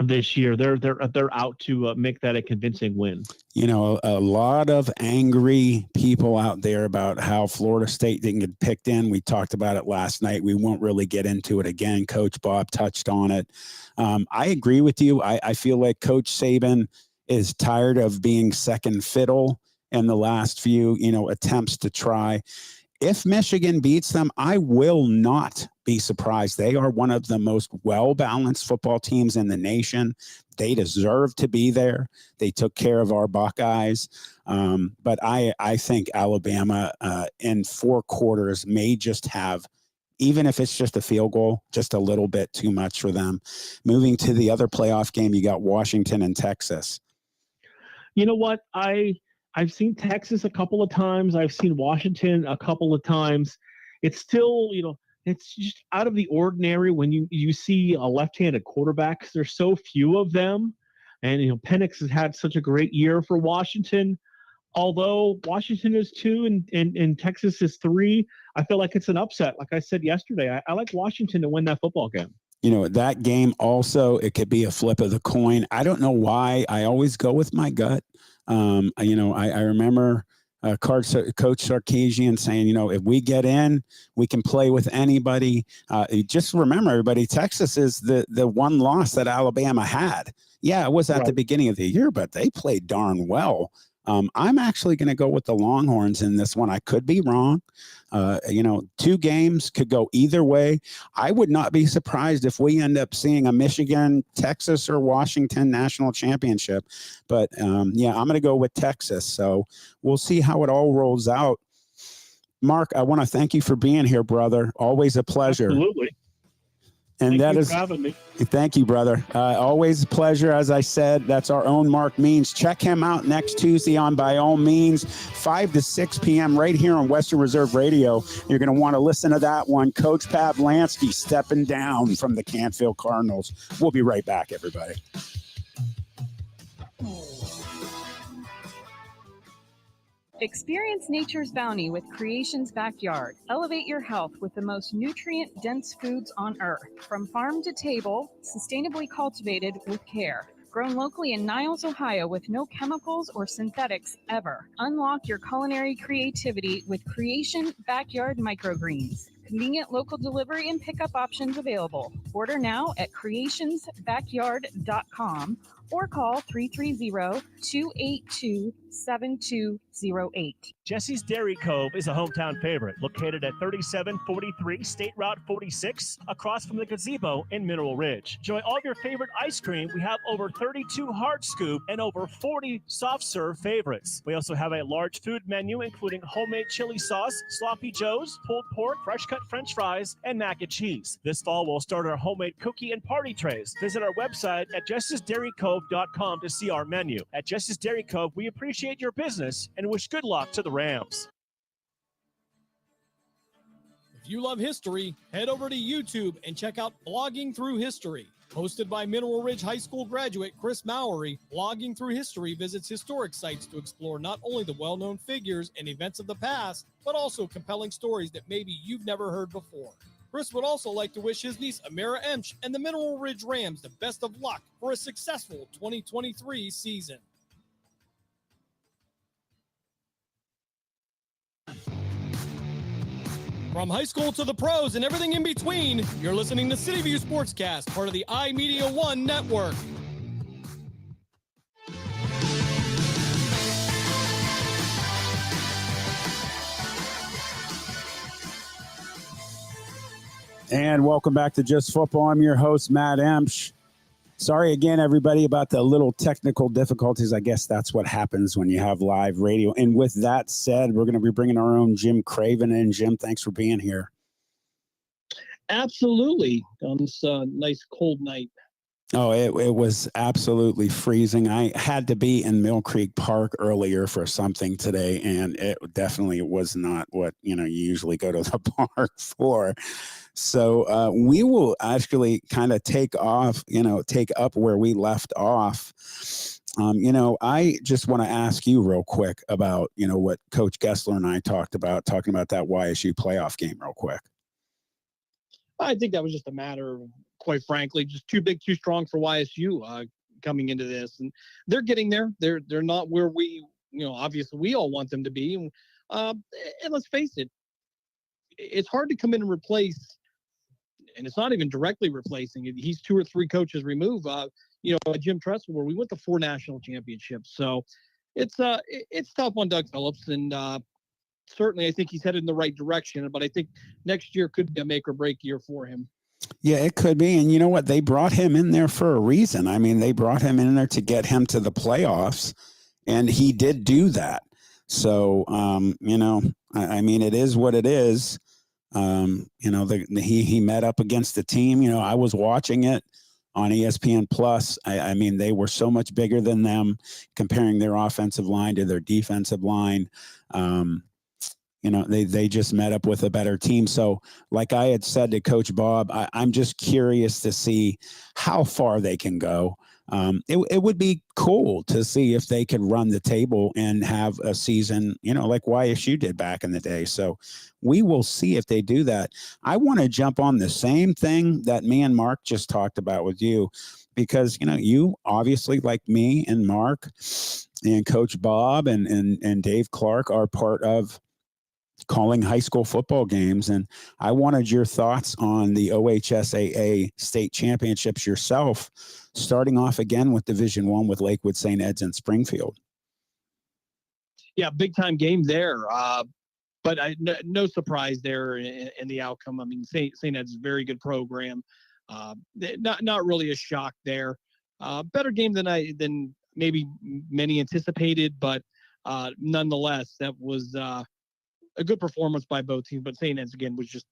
this year. They're out to make that a convincing win. A lot of angry people out there about how Florida State didn't get picked in. We talked about it last night. We won't really get into it again. Coach Bob touched on it. I agree with you. I feel like Coach Saban is tired of being second fiddle in the last few, attempts to try. If Michigan beats them, I will not be surprised. They are one of the most well-balanced football teams in the nation. They deserve to be there. They took care of our Buckeyes. But I think Alabama in 4 quarters may just have, even if it's just a field goal, just a little bit too much for them. Moving to the other playoff game, you got Washington and Texas. You know what? I've seen Texas a couple of times. I've seen Washington a couple of times. It's still, it's just out of the ordinary when you see a left-handed quarterback. There's so few of them. And, Penix has had such a great year for Washington. Although Washington is 2 and Texas is 3, I feel like it's an upset. Like I said yesterday, I like Washington to win that football game. That game also, it could be a flip of the coin. I don't know why. I always go with my gut. I remember Coach Sarkisian saying, if we get in, we can play with anybody. Just remember, everybody, Texas is the one loss that Alabama had. Yeah, it was at the beginning of the year, but they played darn well. I'm actually going to go with the Longhorns in this one. I could be wrong. 2 games could go either way. I would not be surprised if we end up seeing a Michigan, Texas, or Washington national championship. But I'm going to go with Texas. So we'll see how it all rolls out. Mark, I want to thank you for being here, brother. Always a pleasure. Absolutely. And Thank you for having me. Thank you, brother. Always a pleasure. As I said, that's our own Mark Means. Check him out next Tuesday on By All Means, 5 to 6 p.m. right here on Western Reserve Radio. You're going to want to listen to that one. Coach Pavlansky stepping down from the Canfield Cardinals. We'll be right back, everybody. Experience nature's bounty with Creation's Backyard. Elevate your health with the most nutrient-dense foods on earth. From farm to table, sustainably cultivated with care. Grown locally in Niles, Ohio with no chemicals or synthetics ever. Unlock your culinary creativity with Creation Backyard Microgreens. Convenient local delivery and pickup options available. Order now at creationsbackyard.com or call 330-282-7208. Jesse's Dairy Cove is a hometown favorite, located at 3743 State Route 46, across from the gazebo in Mineral Ridge. Enjoy all of your favorite ice cream. We have over 32 hard scoop and over 40 soft serve favorites. We also have a large food menu, including homemade chili sauce, sloppy joes, pulled pork, fresh cut French fries, and mac and cheese. This fall, we'll start our homemade cookie and party trays. Visit our website at jessesdairycove.com to see our menu. At Jesse's Dairy Cove, we appreciate your business and wish good luck to the Rams. If you love history, head over to YouTube and check out Blogging Through History. Hosted by Mineral Ridge High School graduate Chris Mowery, Blogging Through History visits historic sites to explore not only the well-known figures and events of the past, but also compelling stories that maybe you've never heard before. Chris would also like to wish his niece Amira Emch and the Mineral Ridge Rams the best of luck for a successful 2023 season. From high school to the pros and everything in between, you're listening to City View Sportscast, part of the iMedia One network. And welcome back to Just Football. I'm your host, Matt Emch. Sorry again, everybody, about the little technical difficulties. I guess that's what happens when you have live radio. And with that said, we're going to be bringing our own Jim Craven in. Jim, thanks for being here. Absolutely. On this nice cold night. Oh, it was absolutely freezing. I had to be in Mill Creek Park earlier for something today, and it definitely was not what, you usually go to the park for. So we will actually kind of take up where we left off. I just want to ask you real quick about, what Coach Gessler and I talking about that YSU playoff game real quick. I think that was just a matter of, quite frankly, just too big, too strong for YSU coming into this. And they're getting there. They're not where we, obviously we all want them to be. And let's face it, it's hard to come in and replace, and it's not even directly replacing it. He's 2 or 3 coaches removed. Jim Tressel, where we went to 4 national championships. So it's tough on Doug Phillips, and certainly I think he's headed in the right direction. But I think next year could be a make or break year for him. Yeah, it could be. And you know what? They brought him in there for a reason. I mean, they brought him in there to get him to the playoffs, and he did do that. So, I mean, it is what it is. He met up against the team. I was watching it on ESPN Plus. I mean, they were so much bigger than them, comparing their offensive line to their defensive line. They just met up with a better team. So like I had said to Coach Bob, I'm just curious to see how far they can go. It would be cool to see if they could run the table and have a season, like YSU did back in the day. So we will see if they do that. I want to jump on the same thing that me and Mark just talked about with you, because, you obviously, like me and Mark and Coach Bob and Dave Clark, are part of calling high school football games. And I wanted your thoughts on the OHSAA state championships yourself, starting off again with Division I with Lakewood, St. Ed's, and Springfield. Yeah, big time game there. But no surprise there in the outcome. I mean, St. Ed's is a very good program. Not really a shock there. Better game than maybe many anticipated, but nonetheless, that was a good performance by both teams. But St. Ed's again was just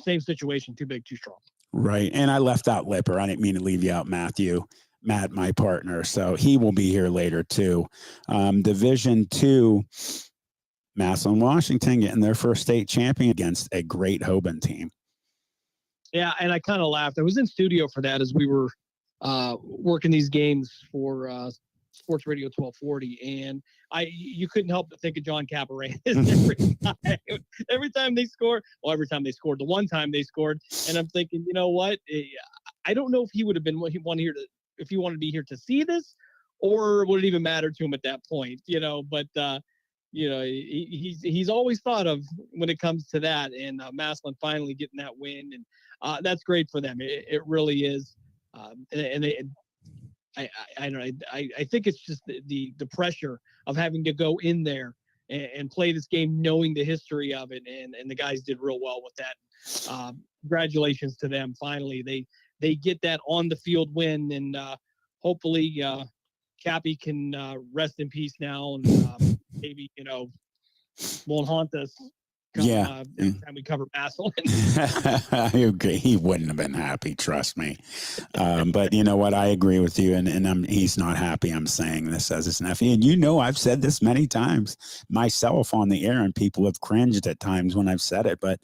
same situation, too big, too strong. Right, and I left out Lipper. I didn't mean to leave you out, Matt, my partner. So he will be here later too. Division II. Massillon, Washington getting their first state champion against a great Hoban team. Yeah, and I kind of laughed. I was in studio for that as we were working these games for Sports Radio 1240, and you couldn't help but think of John Cabaret every time they scored. Well, every time they scored, the one time they scored, and I'm thinking, you know what? I don't know if he would have been if he wanted to be here to see this, or would it even matter to him at that point? But. He's always thought of when it comes to that, and Massillon finally getting that win, and that's great for them. It really is. I think it's just the pressure of having to go in there and play this game, knowing the history of it, and the guys did real well with that. Congratulations to them. Finally, they get that on the field win, and hopefully Cappy can rest in peace now, and maybe won't haunt us. Every time we cover Massillon. I agree. He wouldn't have been happy, trust me. But you know what? I agree with you, and he's not happy. I'm saying this as his nephew, and I've said this many times myself on the air, and people have cringed at times when I've said it, but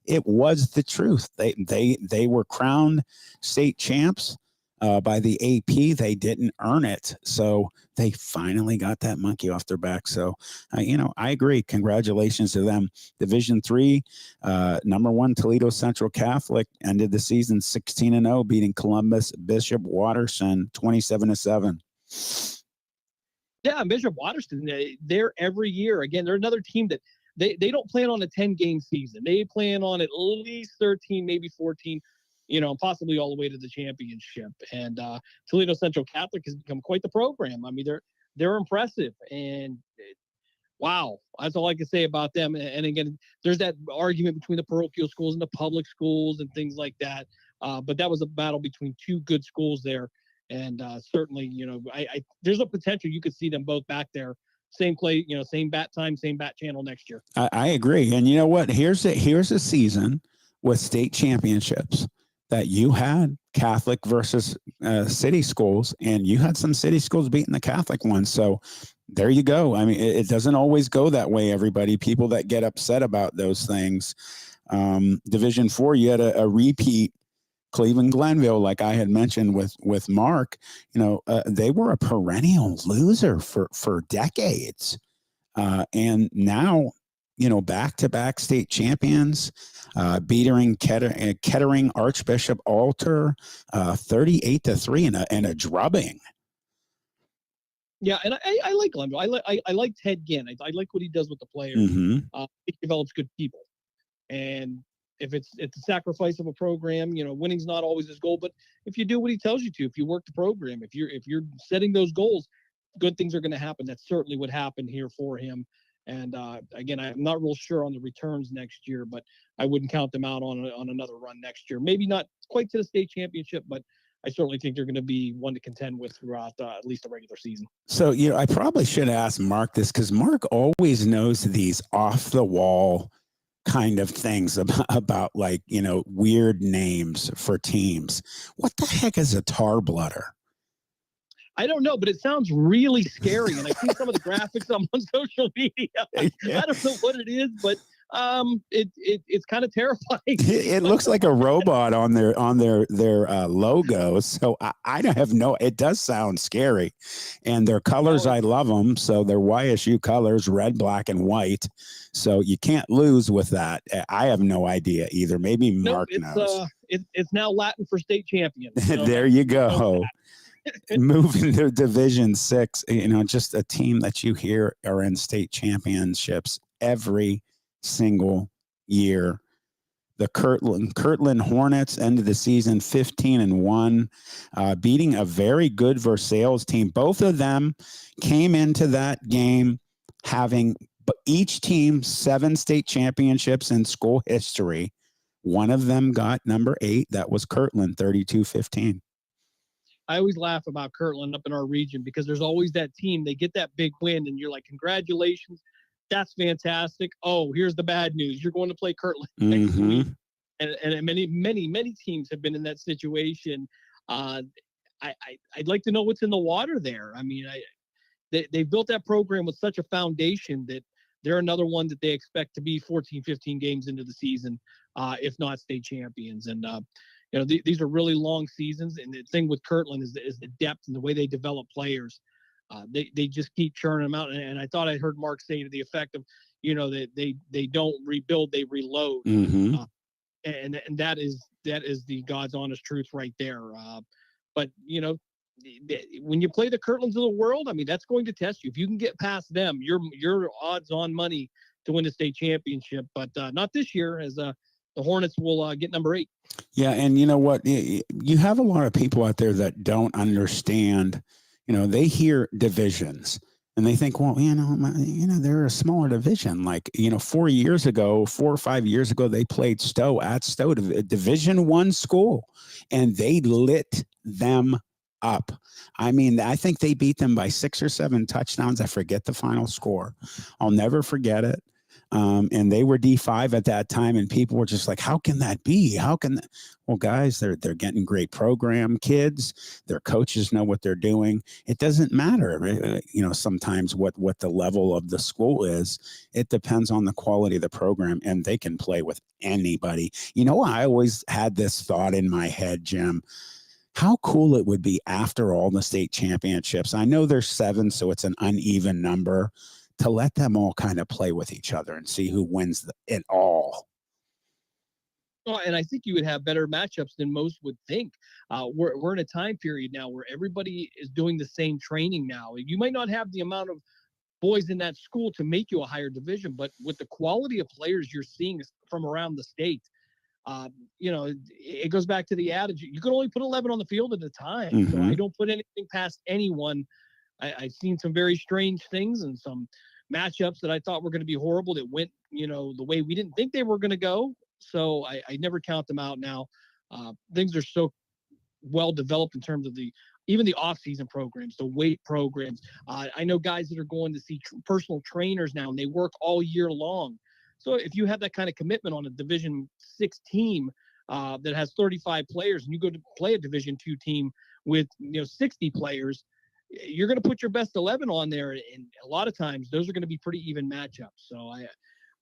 it was the truth. They were crowned state champs. By the AP, they didn't earn it. So they finally got that monkey off their back. So, I agree. Congratulations to them. Division III, number 1 Toledo Central Catholic ended the season 16-0, beating Columbus Bishop Watterson 27-7. Yeah, Bishop Watterson, they're every year. Again, they're another team that they don't plan on a 10-game season. They plan on at least 13, maybe 14. Possibly all the way to the championship. And Toledo Central Catholic has become quite the program. I mean, they're impressive. And wow, that's all I can say about them. And again, there's that argument between the parochial schools and the public schools and things like that. But that was a battle between 2 good schools there. And certainly, there's a potential you could see them both back there. Same play, same bat time, same bat channel next year. I agree. And you know what? Here's a season with state championships that you had Catholic versus city schools, and you had some city schools beating the Catholic ones. So there you go. I mean, it doesn't always go that way, everybody. People that get upset about those things. Division IV, you had a repeat Cleveland Glenville, like I had mentioned with Mark, they were a perennial loser for decades. And now, back-to-back state champions, beating Kettering Archbishop Alter 38-3 in a drubbing. Yeah, and I like Glenville. I like Ted Ginn. I like what he does with the players. He develops good people, and if it's a sacrifice of a program, winning's not always his goal. But if you do what he tells you to, if you work the program, if you're setting those goals, good things are going to happen. That's certainly what happened here for him. And again, I'm not real sure on the returns next year, but I wouldn't count them out on another run next year. Maybe not quite to the state championship, but I certainly think they're going to be one to contend with throughout at least the regular season. So, I probably should ask Mark this, because Mark always knows these off the wall kind of things about like, weird names for teams. What the heck is a tar blooder? I don't know, but it sounds really scary. And I see some of the graphics on social media. Yeah. I don't know what it is, but it's kind of terrifying. It looks like a robot on their logo. So I don't have it does sound scary. And their colors, I love them. So they're YSU colors, red, black, and white. So you can't lose with that. I have no idea either. Maybe Mark knows. It's now Latin for state champion. So there you go. Moving to Division 6, just a team that you hear are in state championships every single year. The Kirtland Hornets ended the season 15-1, beating a very good Versailles team. Both of them came into that game having each team 7 state championships in school history. One of them got number 8. That was Kirtland, 32-15. I always laugh about Kirtland up in our region because there's always that team. They get that big win, and you're like, congratulations. That's fantastic. Oh, here's the bad news. You're going to play Kirtland next week. And many teams have been in that situation. I'd like to know what's in the water there. I mean, they built that program with such a foundation that they're another one that they expect to be 14, 15 games into the season, if not state champions. And, these are really long seasons. And the thing with Kirtland is the depth and the way they develop players. They just keep churning them out. And I thought I heard Mark say to the effect of, that they don't rebuild, they reload. And that is the God's honest truth right there. But when you play the Kirtlands of the world, I mean, that's going to test you. If you can get past them, you're odds on money to win the state championship. But not this year, as the Hornets will get number 8. Yeah, and you know what? You have a lot of people out there that don't understand. They hear divisions and they think, well, they're a smaller division. Like, 4 or 5 years ago, they played Stowe at Stowe, a Division I school, and they lit them up. I mean, I think they beat them by 6 or 7 touchdowns. I forget the final score. I'll never forget it. And they were D5 at that time, and people were just like, how can that be? Well, guys, they're getting great program kids. Their coaches know what they're doing. It doesn't matter, sometimes what the level of the school is. It depends on the quality of the program, and they can play with anybody. I always had this thought in my head, Jim, how cool it would be after all the state championships. I know there's 7, so it's an uneven number, to let them all kind of play with each other and see who wins it all. Well, and I think you would have better matchups than most would think. We're in a time period now where everybody is doing the same training now. You might not have the amount of boys in that school to make you a higher division, but with the quality of players you're seeing from around the state, it goes back to the adage, you can only put 11 on the field at a time. So I don't put anything past anyone. I've seen some very strange things and some matchups that I thought were going to be horrible that went, the way we didn't think they were going to go. So I never count them out now. Things are so well developed in terms of even the off-season programs, the weight programs. I know guys that are going to see personal trainers now, and they work all year long. So if you have that kind of commitment on a Division 6 team that has 35 players, and you go to play a Division 2 team with 60 players, you're going to put your best 11 on there, and a lot of times those are going to be pretty even matchups. So like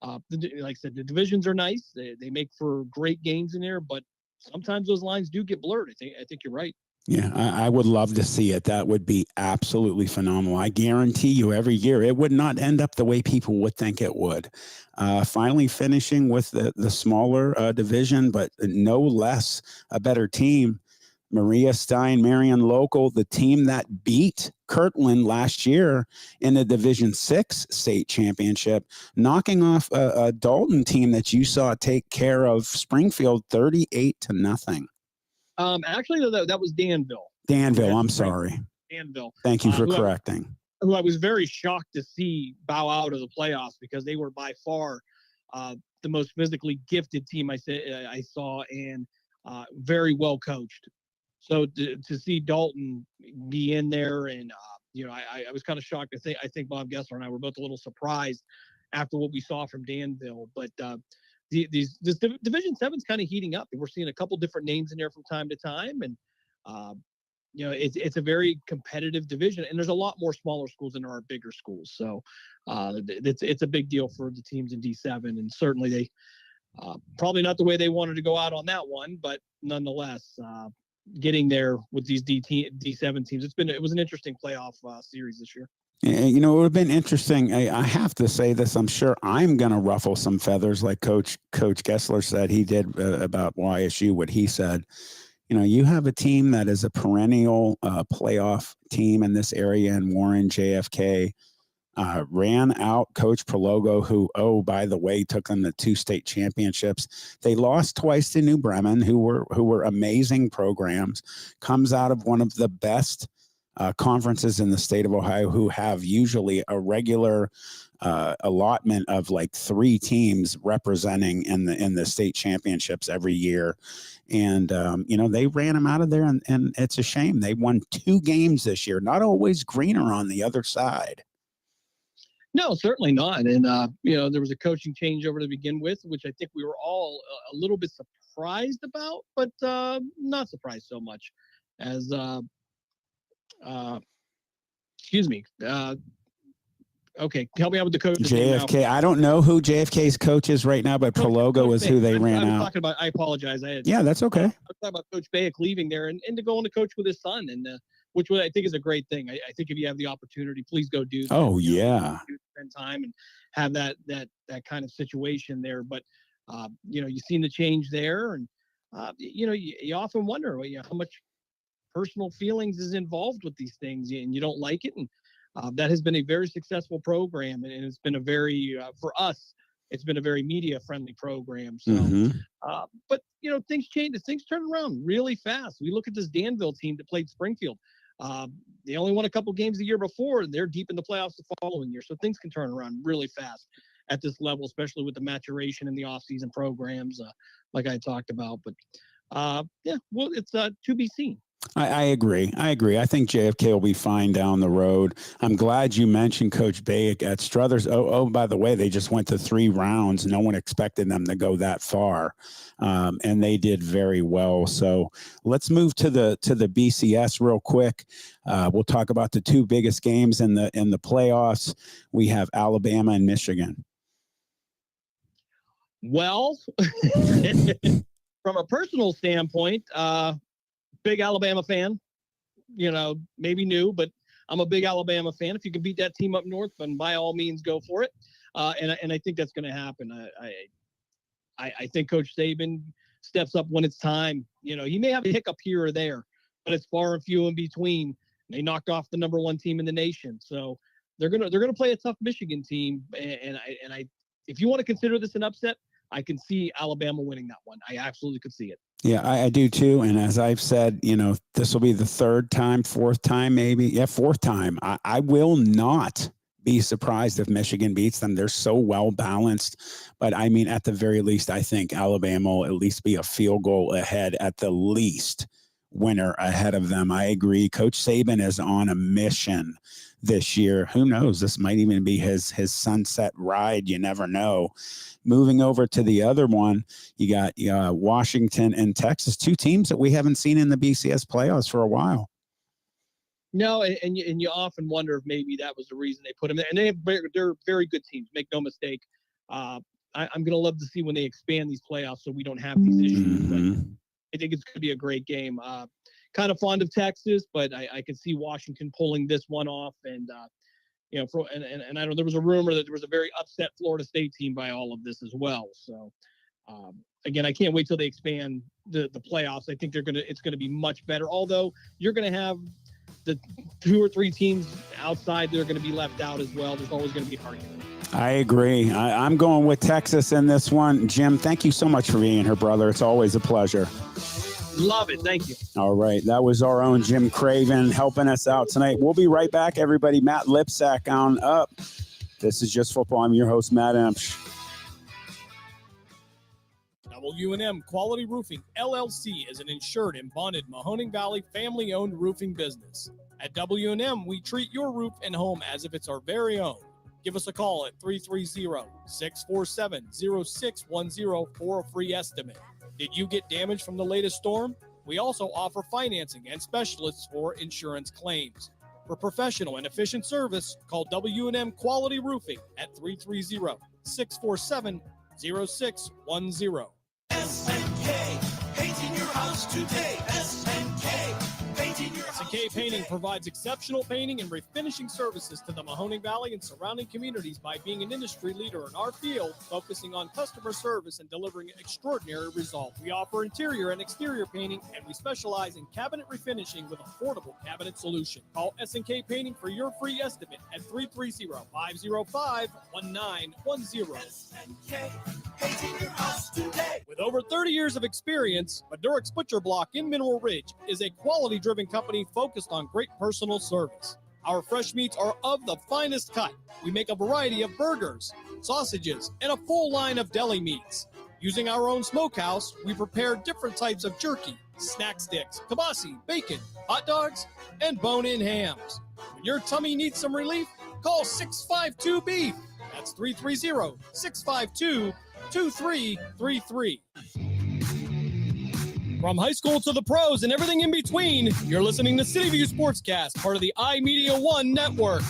I said, the divisions are nice; they make for great games in there. But sometimes those lines do get blurred. I think you're right. Yeah, I would love to see it. That would be absolutely phenomenal. I guarantee you every year it would not end up the way people would think it would. Finally finishing with the smaller division, but no less a better team. Maria Stein, Marion Local, the team that beat Kirtland last year in the Division 6 state championship, knocking off a Dalton team that you saw take care of Springfield 38-0. Actually, that was Danville. Danville, I'm sorry. Danville. Thank you for correcting. Who I was very shocked to see bow out of the playoffs because they were by far the most physically gifted team I saw and very well coached. So to see Dalton be in there and, I was kind of shocked. I think Bob Gessler and I were both a little surprised after what we saw from Danville. But this Division 7 is kind of heating up. We're seeing a couple different names in there from time to time. And, it's a very competitive division. And there's a lot more smaller schools than there are bigger schools. So it's a big deal for the teams in D7. And certainly they probably not the way they wanted to go out on that one. But nonetheless, getting there with these D7 teams. It was an interesting playoff series this year. It would have been interesting. I have to say this. I'm sure I'm going to ruffle some feathers like Coach Gessler said he did about YSU, what he said. You have a team that is a perennial playoff team in this area in Warren, JFK. Ran out Coach Prologo, who, by the way, took them to 2 state championships. They lost twice to New Bremen, who were amazing programs. Comes out of one of the best conferences in the state of Ohio, who have usually a regular allotment of like 3 teams representing in the state championships every year. And they ran them out of there, and it's a shame. They won 2 games this year. Not always greener on the other side. No, certainly not. And, there was a coaching changeover to begin with, which I think we were all a little bit surprised about, but not surprised so much as, excuse me. Okay, help me out with the coach. JFK. I don't know who JFK's coach is right now, but Prologo is who they ran out. Talking about, I apologize. Yeah, that's okay. I was talking about Coach Bayek leaving there and to go on to coach with his son, and which I think is a great thing. I think if you have the opportunity, please go do that. Oh, yeah. Spend time and have that kind of situation there. But, you've seen the change there. And, you often wonder how much personal feelings is involved with these things, and you don't like it. And that has been a very successful program. And it's been a very, for us, it's been a very media friendly program. So, but, things change. Things turn around really fast. We look at this Danville team that played Springfield. They only won a couple games the year before, and they're deep in the playoffs the following year. So things can turn around really fast at this level, especially with the maturation in the off-season programs, like I talked about. But it's to be seen. I agree. I think JFK will be fine down the road. I'm glad you mentioned Coach Bayek at Struthers. Oh, by the way, they just went to 3 rounds. No one expected them to go that far, and they did very well. So let's move to the BCS real quick. We'll talk about the 2 biggest games in the playoffs. We have Alabama and Michigan. Well, from a personal standpoint, big Alabama fan, maybe new, but I'm a big Alabama fan. If you can beat that team up north, then by all means go for it. And I think that's going to happen. I think Coach Saban steps up when it's time. He may have a hiccup here or there, but it's far and few in between. They knocked off the number 1 team in the nation. So they're going to play a tough Michigan team. And if you want to consider this an upset, I can see Alabama winning that one. I absolutely could see it. Yeah, I do too. And as I've said, this will be the 3rd time, 4th time, maybe. Yeah, 4th time. I will not be surprised if Michigan beats them. They're so well balanced. But I mean, at the very least, I think Alabama will at least be a field goal ahead, at the least winner ahead of them. I agree. Coach Saban is on a mission this year. Who knows? This might even be his sunset ride. You never know. Moving over to the other one, you got Washington and Texas, 2 teams that we haven't seen in the BCS playoffs for a while. No, and you often wonder if maybe that was the reason they put them there. And they're very good teams. Make no mistake. I'm going to love to see when they expand these playoffs so we don't have these issues. But I think it's going to be a great game. Kind of fond of Texas, but I can see Washington pulling this one off. And, and I know there was a rumor that there was a very upset Florida State team by all of this as well. So, again, I can't wait till they expand the playoffs. I think it's going to be much better. Although you're going to have the 2 or 3 teams outside that are going to be left out as well. There's always going to be argument. I agree. I'm going with Texas in this one. Jim, thank you so much for being here, brother. It's always a pleasure. Love it. Thank you. All right. That was our own Jim Craven helping us out tonight. We'll be right back, everybody. Matt Lipsack on up. This is Just Football. I'm your host, Matt Emch. W&M Quality Roofing, LLC is an insured and bonded Mahoning Valley family-owned roofing business. At W&M, we treat your roof and home as if it's our very own. Give us a call at 330-647-0610 for a free estimate. Did you get damage from the latest storm? We also offer financing and specialists for insurance claims. For professional and efficient service, call W&M Quality Roofing at 330-647-0610. SNK, painting your house today. SNK, painting your house. SNK Painting provides exceptional painting and refinishing services to the Mahoning Valley and surrounding communities by being an industry leader in our field, focusing on customer service and delivering extraordinary results. We offer interior and exterior painting, and we specialize in cabinet refinishing with affordable cabinet solution. Call SNK Painting for your free estimate at 330-505-1910. SNK, painting your house today. With over 30 years of experience, Madurix Butcher Block in Mineral Ridge is a quality-driven company focused on great personal service. Our fresh meats are of the finest cut. We make a variety of burgers, sausages, and a full line of deli meats. Using our own smokehouse, we prepare different types of jerky, snack sticks, kibasi, bacon, hot dogs, and bone-in hams. When your tummy needs some relief, call 652-BEEF. That's 330-652-2333. From high school to the pros and everything in between, you're listening to City View Sportscast, part of the iMedia One network.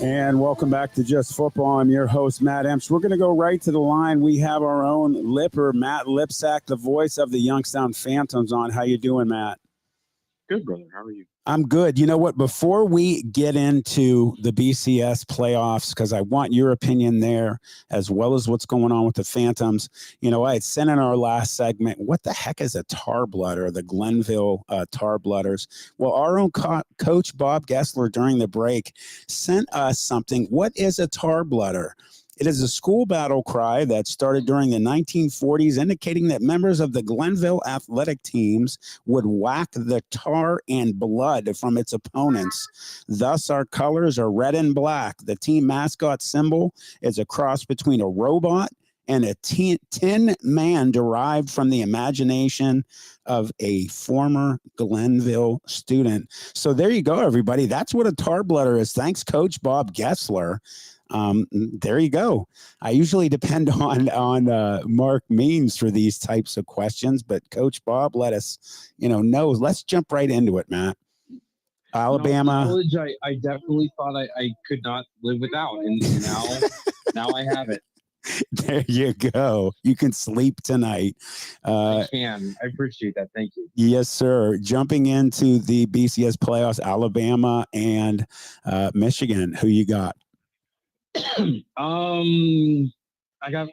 And welcome back to Just Football. I'm your host, Matt Emch. We're going to go right to the line. We have our own Lipper, Matt Lipsack, the voice of the Youngstown Phantoms on. How you doing, Matt? Good, brother. How are you? I'm good. You know what? Before we get into the BCS playoffs, because I want your opinion there, as well as what's going on with the Phantoms. You know, I had sent in our last segment, what the heck is a tar blooder, the Glenville tar blooders? Well, our own coach, Bob Gessler, during the break, sent us something. What is a tar blooder? It is a school battle cry that started during the 1940s, indicating that members of the Glenville athletic teams would whack the tar and blood from its opponents. Thus, our colors are red and black. The team mascot symbol is a cross between a robot and a tin man derived from the imagination of a former Glenville student. So there you go, everybody. That's what a tar blooder is. Thanks, Coach Bob Gessler. There you go. I usually depend on Mark Means for these types of questions, but Coach Bob let us, know. Let's jump right into it, Matt. Alabama. College, I definitely thought I could not live without, and now I have it. There you go. You can sleep tonight. I can. I appreciate that. Thank you. Yes, sir. Jumping into the BCS playoffs, Alabama and Michigan. Who you got? I got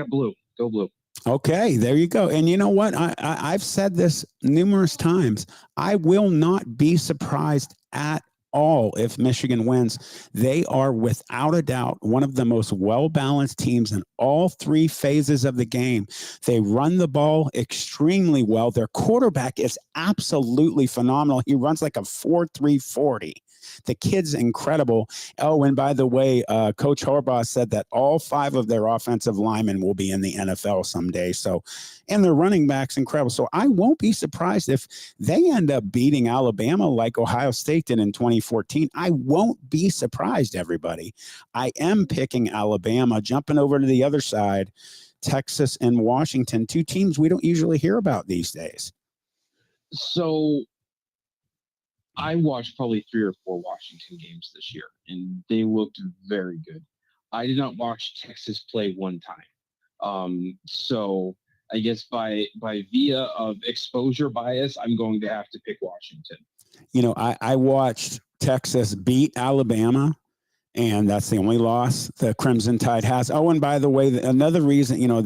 blue. Go blue. Okay, there you go. And you know what? I've said this numerous times. I will not be surprised at all if Michigan wins. They are without a doubt one of the most well-balanced teams in all three phases of the game. They run the ball extremely well. Their quarterback is absolutely phenomenal. He runs like a 4.3 40. The kid's incredible. Oh, and by the way, Coach Harbaugh said that all 5 of their offensive linemen will be in the NFL someday. So, and their running back's incredible. So I won't be surprised if they end up beating Alabama like Ohio State did in 2014. I won't be surprised, everybody. I am picking Alabama. Jumping over to the other side, Texas and Washington, 2 teams we don't usually hear about these days. So I watched probably 3 or 4 Washington games this year, and they looked very good. I did not watch Texas play one time. So I guess by via of exposure bias, I'm going to have to pick Washington. You know, I watched Texas beat Alabama, and that's the only loss the Crimson Tide has. Oh, and by the way, another reason, you know,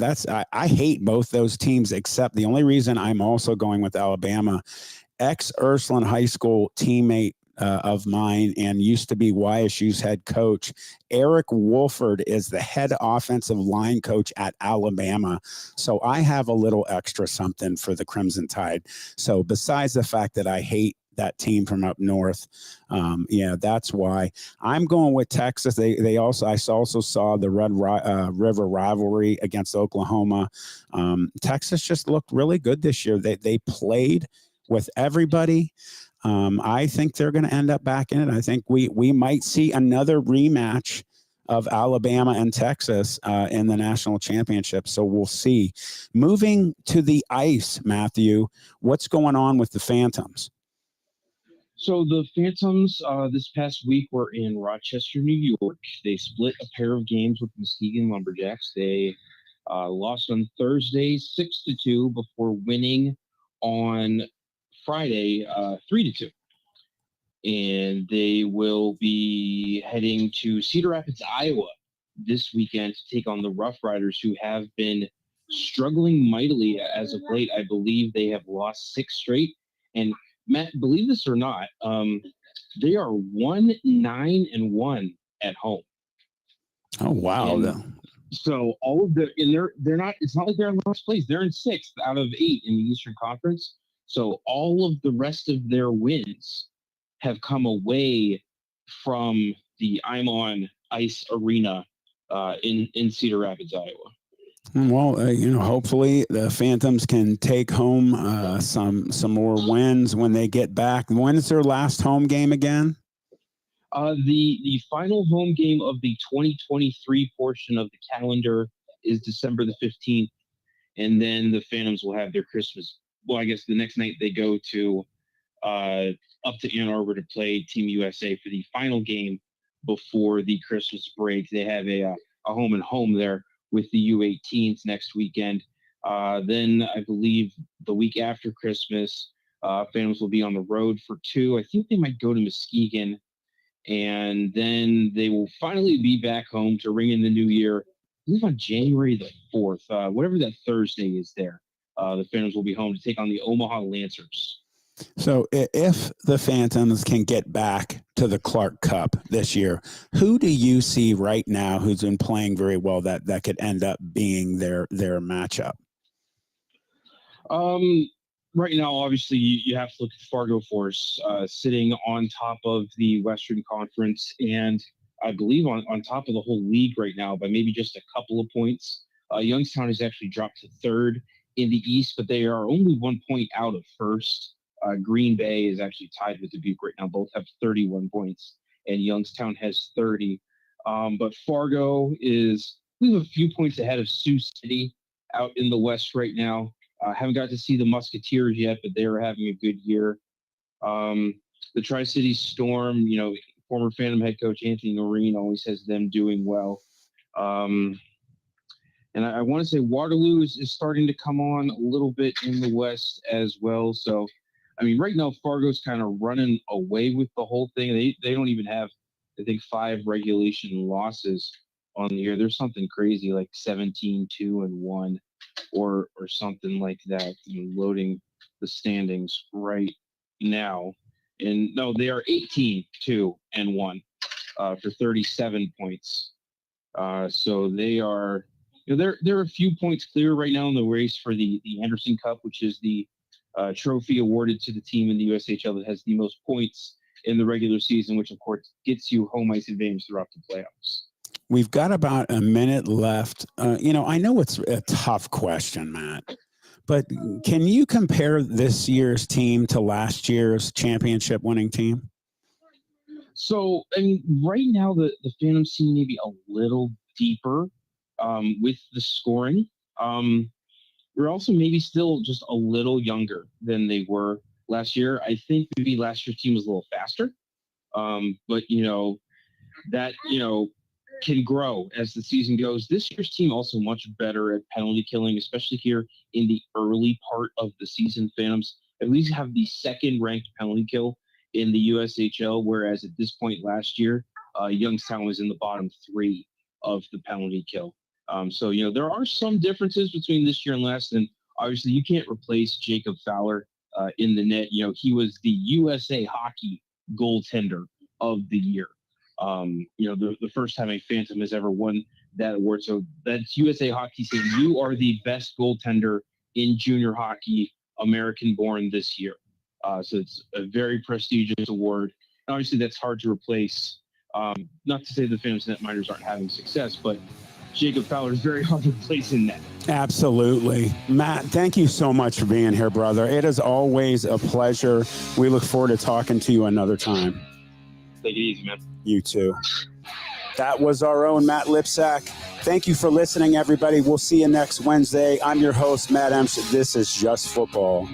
I hate both those teams, except the only reason I'm also going with Alabama, ex-Ursuline High School teammate of mine and used to be YSU's head coach, Eric Wolford, is the head offensive line coach at Alabama. So I have a little extra something for the Crimson Tide. So besides the fact that I hate that team from up north, that's why I'm going with Texas. I also saw the Red River rivalry against Oklahoma. Texas just looked really good this year. They played with everybody. I think they're going to end up back in it. I think we might see another rematch of Alabama and Texas in the national championship. So we'll see. Moving to the ice, Matthew, what's going on with the Phantoms? So the Phantoms this past week were in Rochester, New York. They split a pair of games with Muskegon Lumberjacks. They lost on Thursday 6-2 before winning on Friday 3-2. And they will be heading to Cedar Rapids, Iowa this weekend to take on the Rough Riders, who have been struggling mightily as of late. I believe they have lost 6 straight. And Matt, believe this or not, they are 1-9-1 at home. Oh wow! So all of they're not. It's not like they're in last place. They're in 6th out of 8 in the Eastern Conference. So all of the rest of their wins have come away from the I'm On Ice Arena in Cedar Rapids, Iowa. Well, hopefully the Phantoms can take home some more wins when they get back. When's their last home game again? The final home game of the 2023 portion of the calendar is December the 15th, and then the Phantoms will have their Christmas. Well, I guess the next night they go to up to Ann Arbor to play Team USA for the final game before the Christmas break. They have a home and home there with the U18s next weekend. Then I believe the week after Christmas, Phantoms will be on the road for 2. I think they might go to Muskegon, and then they will finally be back home to ring in the new year. I believe on January the 4th, whatever that Thursday is there. The Phantoms will be home to take on the Omaha Lancers. So if the Phantoms can get back to the Clark Cup this year, who do you see right now who's been playing very well that could end up being their matchup? Right now, obviously, you have to look at Fargo Force sitting on top of the Western Conference, and I believe on top of the whole league right now by maybe just a couple of points. Youngstown has actually dropped to 3rd in the East, but they are only 1 point out of 1st. Green Bay is actually tied with Dubuque right now. Both have 31 points, and Youngstown has 30. But Fargo is, we have a few points ahead of Sioux City out in the West right now. Haven't got to see the Musketeers yet, but they are having a good year. The Tri-Cities Storm, former Phantom head coach Anthony Noreen always has them doing well. And I want to say Waterloo is starting to come on a little bit in the West as well. So, I mean, right now, Fargo's kind of running away with the whole thing. They don't even have, I think, 5 regulation losses on the year. There's something crazy like 17-2-1 or something like that. Loading the standings right now. And no, they are 18-2-1 for 37 points. So they are, they're a few points clear right now in the race for the Henderson Cup, which is the trophy awarded to the team in the USHL that has the most points in the regular season, which of course gets you home ice advantage throughout the playoffs. We've got about a minute left. I know it's a tough question, Matt, but can you compare this year's team to last year's championship winning team? So, I mean, right now the Phantoms seem maybe a little deeper with the scoring. We're also maybe still just a little younger than they were last year. I think maybe last year's team was a little faster. But, that, can grow as the season goes. This year's team also much better at penalty killing, especially here in the early part of the season. Phantoms at least have the second ranked penalty kill in the USHL, whereas at this point last year, Youngstown was in the bottom 3 of the penalty kill. So, there are some differences between this year and last, and obviously you can't replace Jacob Fowler in the net. He was the USA Hockey goaltender of the year. The first time a Phantom has ever won that award. So that's USA Hockey saying you are the best goaltender in junior hockey, American born this year. So it's a very prestigious award. And obviously that's hard to replace. Not to say the Phantoms netminders aren't having success, but Jacob Fowler is very hard to replace in that. Absolutely. Matt, thank you so much for being here, brother. It is always a pleasure. We look forward to talking to you another time. Take it easy, man. You too. That was our own Matt Lipsack. Thank you for listening, everybody. We'll see you next Wednesday. I'm your host, Matt Emch. This is Just Football.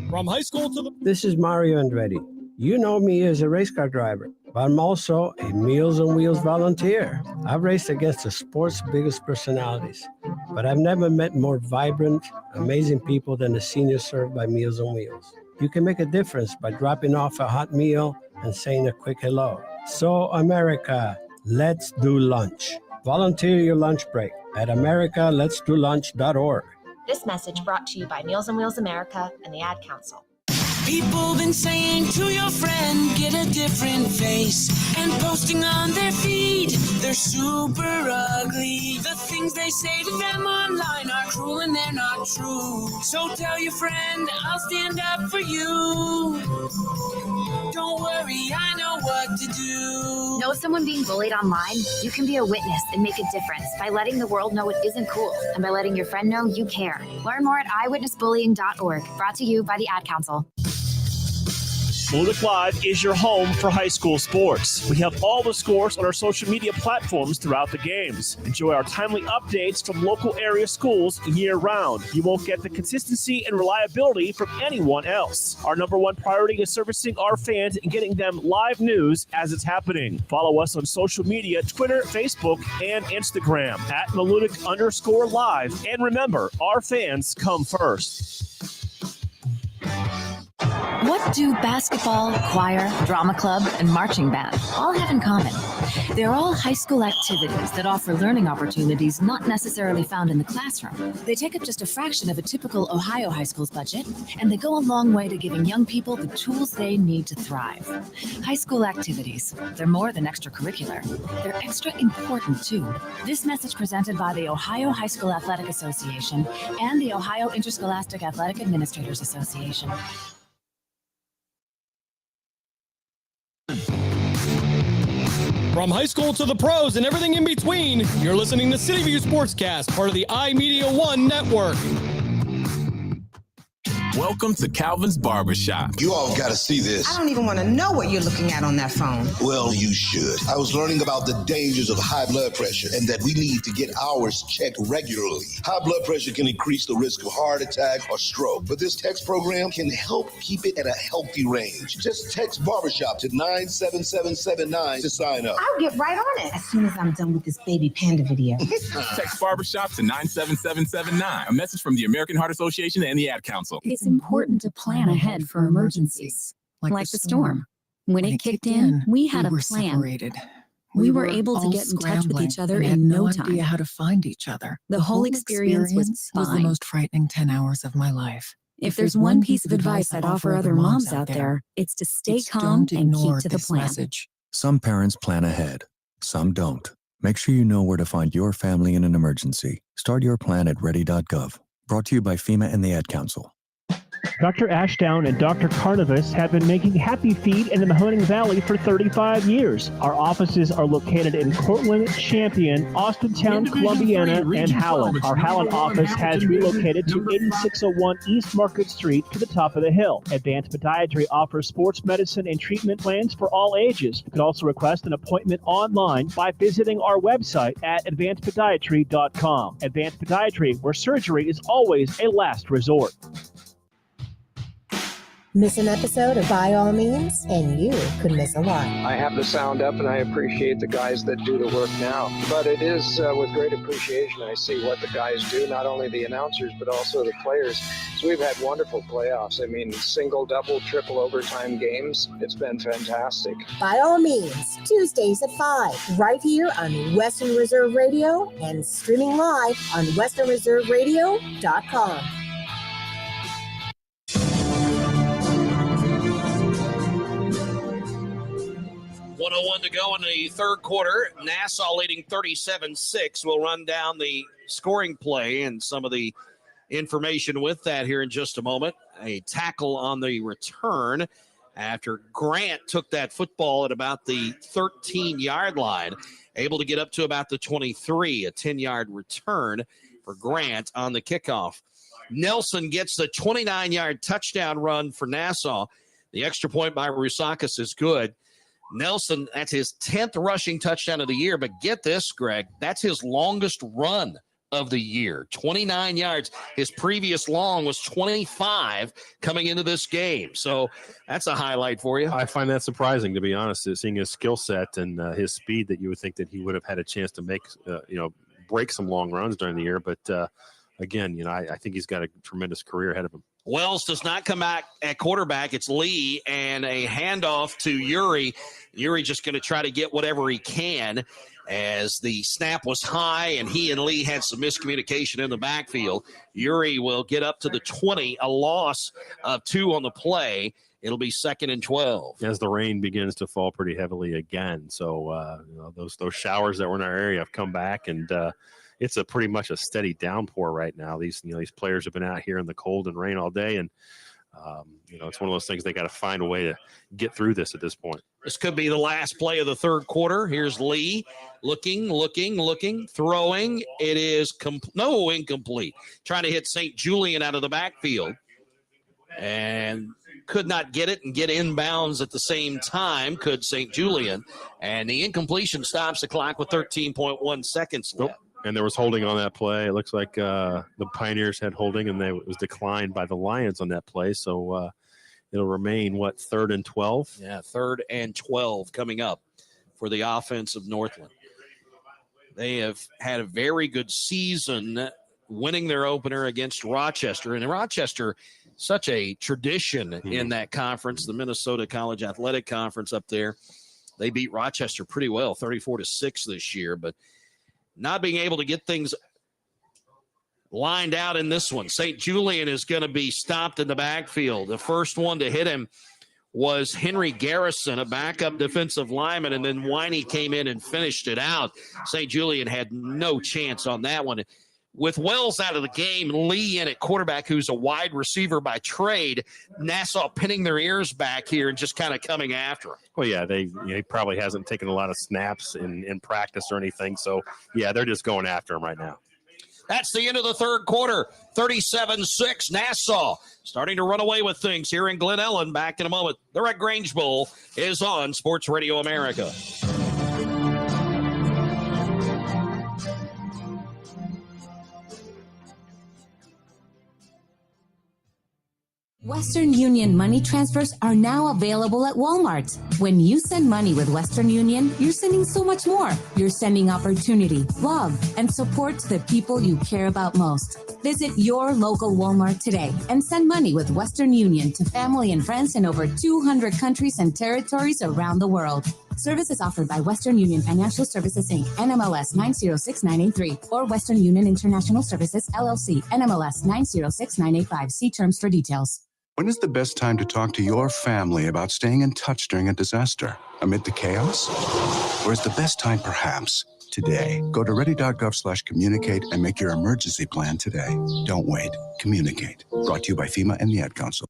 From high school to the... This is Mario Andretti. You know me as a race car driver, but I'm also a Meals on Wheels volunteer. I've raced against the sport's biggest personalities, but I've never met more vibrant, amazing people than the seniors served by Meals on Wheels. You can make a difference by dropping off a hot meal and saying a quick hello. So, America, let's do lunch. Volunteer your lunch break at americaletsdolunch.org. This message brought to you by Meals on Wheels America and the Ad Council. People been saying to your friend, get a different face, and posting on their feed, they're super ugly. The things they say to them online are cruel and they're not true. So tell your friend, I'll stand up for you. Don't worry, I know what to do. Know someone being bullied online? You can be a witness and make a difference by letting the world know it isn't cool and by letting your friend know you care. Learn more at eyewitnessbullying.org. Brought to you by the Ad Council. Meludic Live is your home for high school sports. We have all the scores on our social media platforms throughout the games. Enjoy our timely updates from local area schools year-round. You won't get the consistency and reliability from anyone else. Our number one priority is servicing our fans and getting them live news as it's happening. Follow us on social media, Twitter, Facebook, and Instagram at Meludic_Live. And remember, our fans come first. What do basketball, choir, drama club, and marching band all have in common? They're all high school activities that offer learning opportunities not necessarily found in the classroom. They take up just a fraction of a typical Ohio high school's budget, and they go a long way to giving young people the tools they need to thrive. High school activities, they're more than extracurricular. They're extra important, too. This message presented by the Ohio High School Athletic Association and the Ohio Interscholastic Athletic Administrators Association. From high school to the pros and everything in between, you're listening to City View Sportscast, part of the iMedia One network. Welcome to Calvin's Barbershop. You all got to see this. I don't even want to know what you're looking at on that phone. Well, you should. I was learning about the dangers of high blood pressure and that we need to get ours checked regularly. High blood pressure can increase the risk of heart attack or stroke, but this text program can help keep it at a healthy range. Just text Barbershop to 97779 to sign up. I'll get right on it as soon as I'm done with this baby panda video. Text Barbershop to 97779. A message from the American Heart Association and the Ad Council. It's important to plan ahead for emergencies, like the storm. When it kicked in, we had a plan. Separated. We were able to get in touch with each other in no time. Idea how to find each other. The whole experience was fine. The most frightening 10 hours of my life. If there's one piece of advice I'd offer other moms out there, it's to stay calm and keep to the plan. Some parents plan ahead, some don't. Make sure you know where to find your family in an emergency. Start your plan at ready.gov. Brought to you by FEMA and the Ad Council. Dr. Ashdown and Dr. Carnivus have been making Happy Feed in the Mahoning Valley for 35 years. Our offices are located in Cortland, Champion, Austintown, Columbiana, and Howland. Our Howland office has relocated to 8601 East Market Street to the top of the hill. Advanced Podiatry offers sports medicine and treatment plans for all ages. You can also request an appointment online by visiting our website at advancedpodiatry.com. Advanced Podiatry, where surgery is always a last resort. Miss an episode of By All Means, and you could miss a lot. I have the sound up, and I appreciate the guys that do the work now. But it is with great appreciation I see what the guys do, not only the announcers, but also the players. We've had wonderful playoffs. I mean, single, double, triple overtime games. It's been fantastic. By All Means, Tuesdays at 5, right here on Western Reserve Radio and streaming live on westernreserveradio.com. 1:01 to go in the third quarter. Nassau leading 37-6. We'll run down the scoring play and some of the information with that here in just a moment. A tackle on the return after Grant took that football at about the 13-yard line, able to get up to about the 23, a 10-yard return for Grant on the kickoff. Nelson gets the 29-yard touchdown run for Nassau. The extra point by Rusakis is good. Nelson, that's his 10th rushing touchdown of the year, but get this, Greg, that's his longest run of the year, 29 yards. His previous long was 25 coming into this game. So that's a highlight for you. I find that surprising, to be honest, seeing his skill set and his speed, that you would think that he would have had a chance to make, break some long runs during the year. But again, I think he's got a tremendous career ahead of him. Wells does not come back at quarterback. It's Lee, and a handoff to Uri. Uri just going to try to get whatever he can, as the snap was high and he and Lee had some miscommunication in the backfield. Uri will get up to the 20, a loss of 2 on the play. It'll be 2nd and 12. As the rain begins to fall pretty heavily again. So, those showers that were in our area have come back, and it's pretty much a steady downpour right now. These players have been out here in the cold and rain all day, and it's one of those things they got to find a way to get through this at this point. This could be the last play of the third quarter. Here's Lee looking, throwing. It is incomplete. Trying to hit St. Julian out of the backfield, and could not get it and get inbounds at the same time, could St. Julian. And the incompletion stops the clock with 13.1 seconds left. Nope. And there was holding on that play. It looks like the Pioneers had holding, and it was declined by the Lions on that play. So it'll remain, 3rd and 12? Yeah, 3rd and 12 coming up for the offense of Northland. They have had a very good season, winning their opener against Rochester. And Rochester, such a tradition in that conference, the Minnesota College Athletic Conference up there. They beat Rochester pretty well, 34-6 this year, but not being able to get things lined out in this one. St. Julian is going to be stopped in the backfield. The first one to hit him was Henry Garrison, a backup defensive lineman, and then Winey came in and finished it out. St. Julian had no chance on that one. With Wells out of the game, Lee in at quarterback, who's a wide receiver by trade, Nassau pinning their ears back here and just kind of coming after him. Well, yeah, he probably hasn't taken a lot of snaps in practice or anything. So, yeah, they're just going after him right now. That's the end of the third quarter, 37-6. Nassau starting to run away with things here in Glen Ellen. Back in a moment. The Red Grange Bowl is on Sports Radio America. Western Union money transfers are now available at Walmart. When you send money with Western Union, you're sending so much more. You're sending opportunity, love, and support to the people you care about most. Visit your local Walmart today and send money with Western Union to family and friends in over 200 countries and territories around the world. Services offered by Western Union Financial Services, Inc., NMLS 906983, or Western Union International Services, LLC, NMLS 906985. See terms for details. When is the best time to talk to your family about staying in touch during a disaster? Amid the chaos? Or is the best time perhaps today. Go to ready.gov/communicate and make your emergency plan today. Don't wait. Communicate. Brought to you by FEMA and the Ad Council.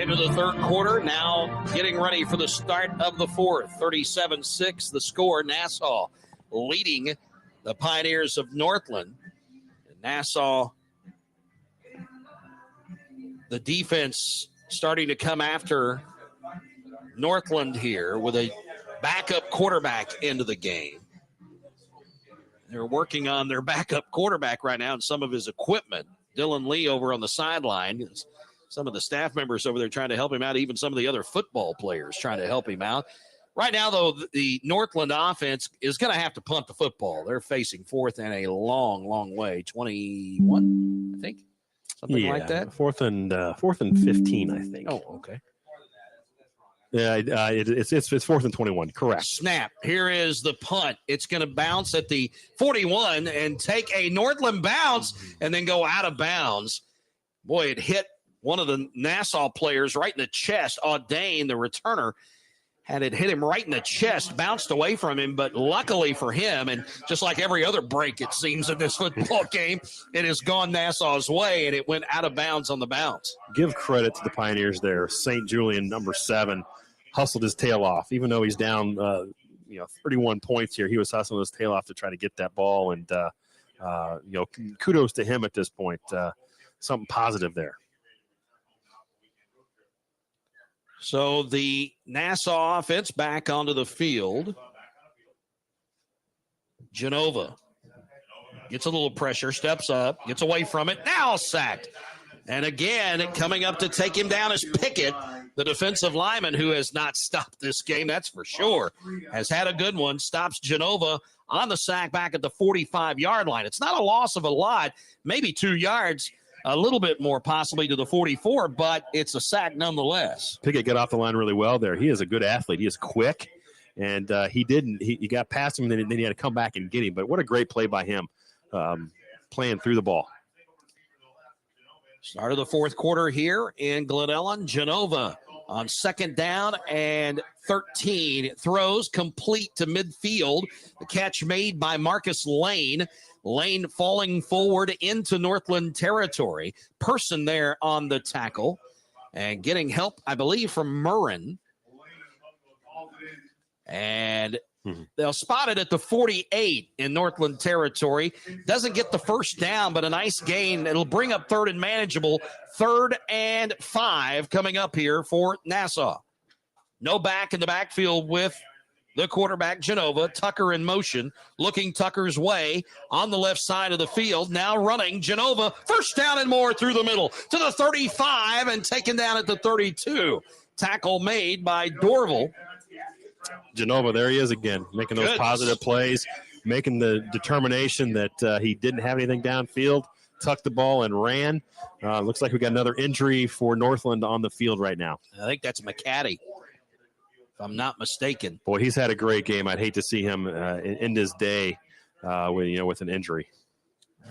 Into the third quarter, now getting ready for the start of the fourth. 37-6 the score. Nassau leading the Pioneers of Northland. And Nassau, the defense starting to come after Northland here with a backup quarterback into the game. They're working on their backup quarterback right now and some of his equipment. Dylan Lee over on the sideline. Some of the staff members over there trying to help him out, even some of the other football players trying to help him out. Right now, though, the Northland offense is going to have to punt the football. They're facing fourth and a long, long way. 21, I think. Something like that. Fourth and 15, I think. Oh, okay. Yeah, it's fourth and 21. Correct. Snap. Here is the punt. It's going to bounce at the 41 and take a Northland bounce and then go out of bounds. Boy, it hit one of the Nassau players right in the chest. Audain, the returner, had it hit him right in the chest, bounced away from him, but luckily for him, and just like every other break it seems in this football game, it has gone Nassau's way, and it went out of bounds on the bounce. Give credit to the Pioneers there. St. Julian, number 7, hustled his tail off. Even though he's down 31 points here, he was hustling his tail off to try to get that ball, and kudos to him at this point. Something positive there. So the Nassau offense back onto the field. Genova gets a little pressure, steps up, gets away from it, now sacked. And again, coming up to take him down is Pickett, the defensive lineman who has not stopped this game, that's for sure. Has had a good one, stops Genova on the sack back at the 45-yard line. It's not a loss of a lot, maybe 2 yards, a little bit more possibly to the 44, but it's a sack nonetheless. Pickett got off the line really well there. He is a good athlete. He is quick, and he got past him, and then he had to come back and get him. But what a great play by him playing through the ball. Start of the fourth quarter here in Glen Ellen. Genova on second down and 13. Throws complete to midfield. The catch made by Marcus Lane. Lane falling forward into Northland territory. Person there on the tackle and getting help, I believe, from Murrin. And they'll spot it at the 48 in Northland territory. Doesn't get the first down, but a nice gain. It'll bring up third and manageable. 3rd and 5 coming up here for Nassau. No back in the backfield with the quarterback, Genova. Tucker in motion, looking Tucker's way on the left side of the field. Now running, Genova, first down and more through the middle to the 35 and taken down at the 32. Tackle made by Dorval. Genova, there he is again, making those positive plays, making the determination that he didn't have anything downfield, tucked the ball and ran. Looks like we got another injury for Northland on the field right now. I think that's McCaddy, if I'm not mistaken. Boy, he's had a great game. I'd hate to see him end his day with an injury.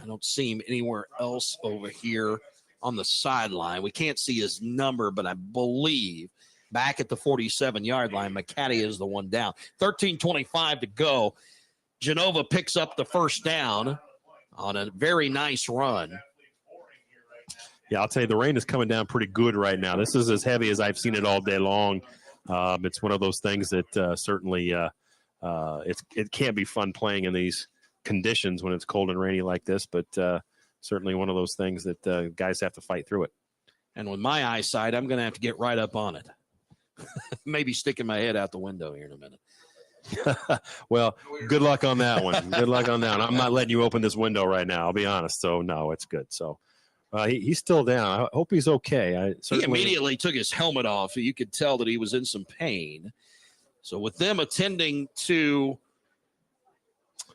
I don't see him anywhere else over here on the sideline. We can't see his number, but I believe back at the 47-yard line, McCaddy is the one down. 13:25 to go. Genova picks up the first down on a very nice run. Yeah, I'll tell you, the rain is coming down pretty good right now. This is as heavy as I've seen it all day long. It's one of those things that certainly it can't be fun playing in these conditions when it's cold and rainy like this, but certainly one of those things that guys have to fight through it. And with my eyesight, I'm going to have to get right up on it. Maybe sticking my head out the window here in a minute. Well, good luck on that one. Good luck on that one. I'm not letting you open this window right now, I'll be honest. So, no, it's good. So, he's still down. I hope he's okay. He immediately took his helmet off. You could tell that he was in some pain. So, with them attending to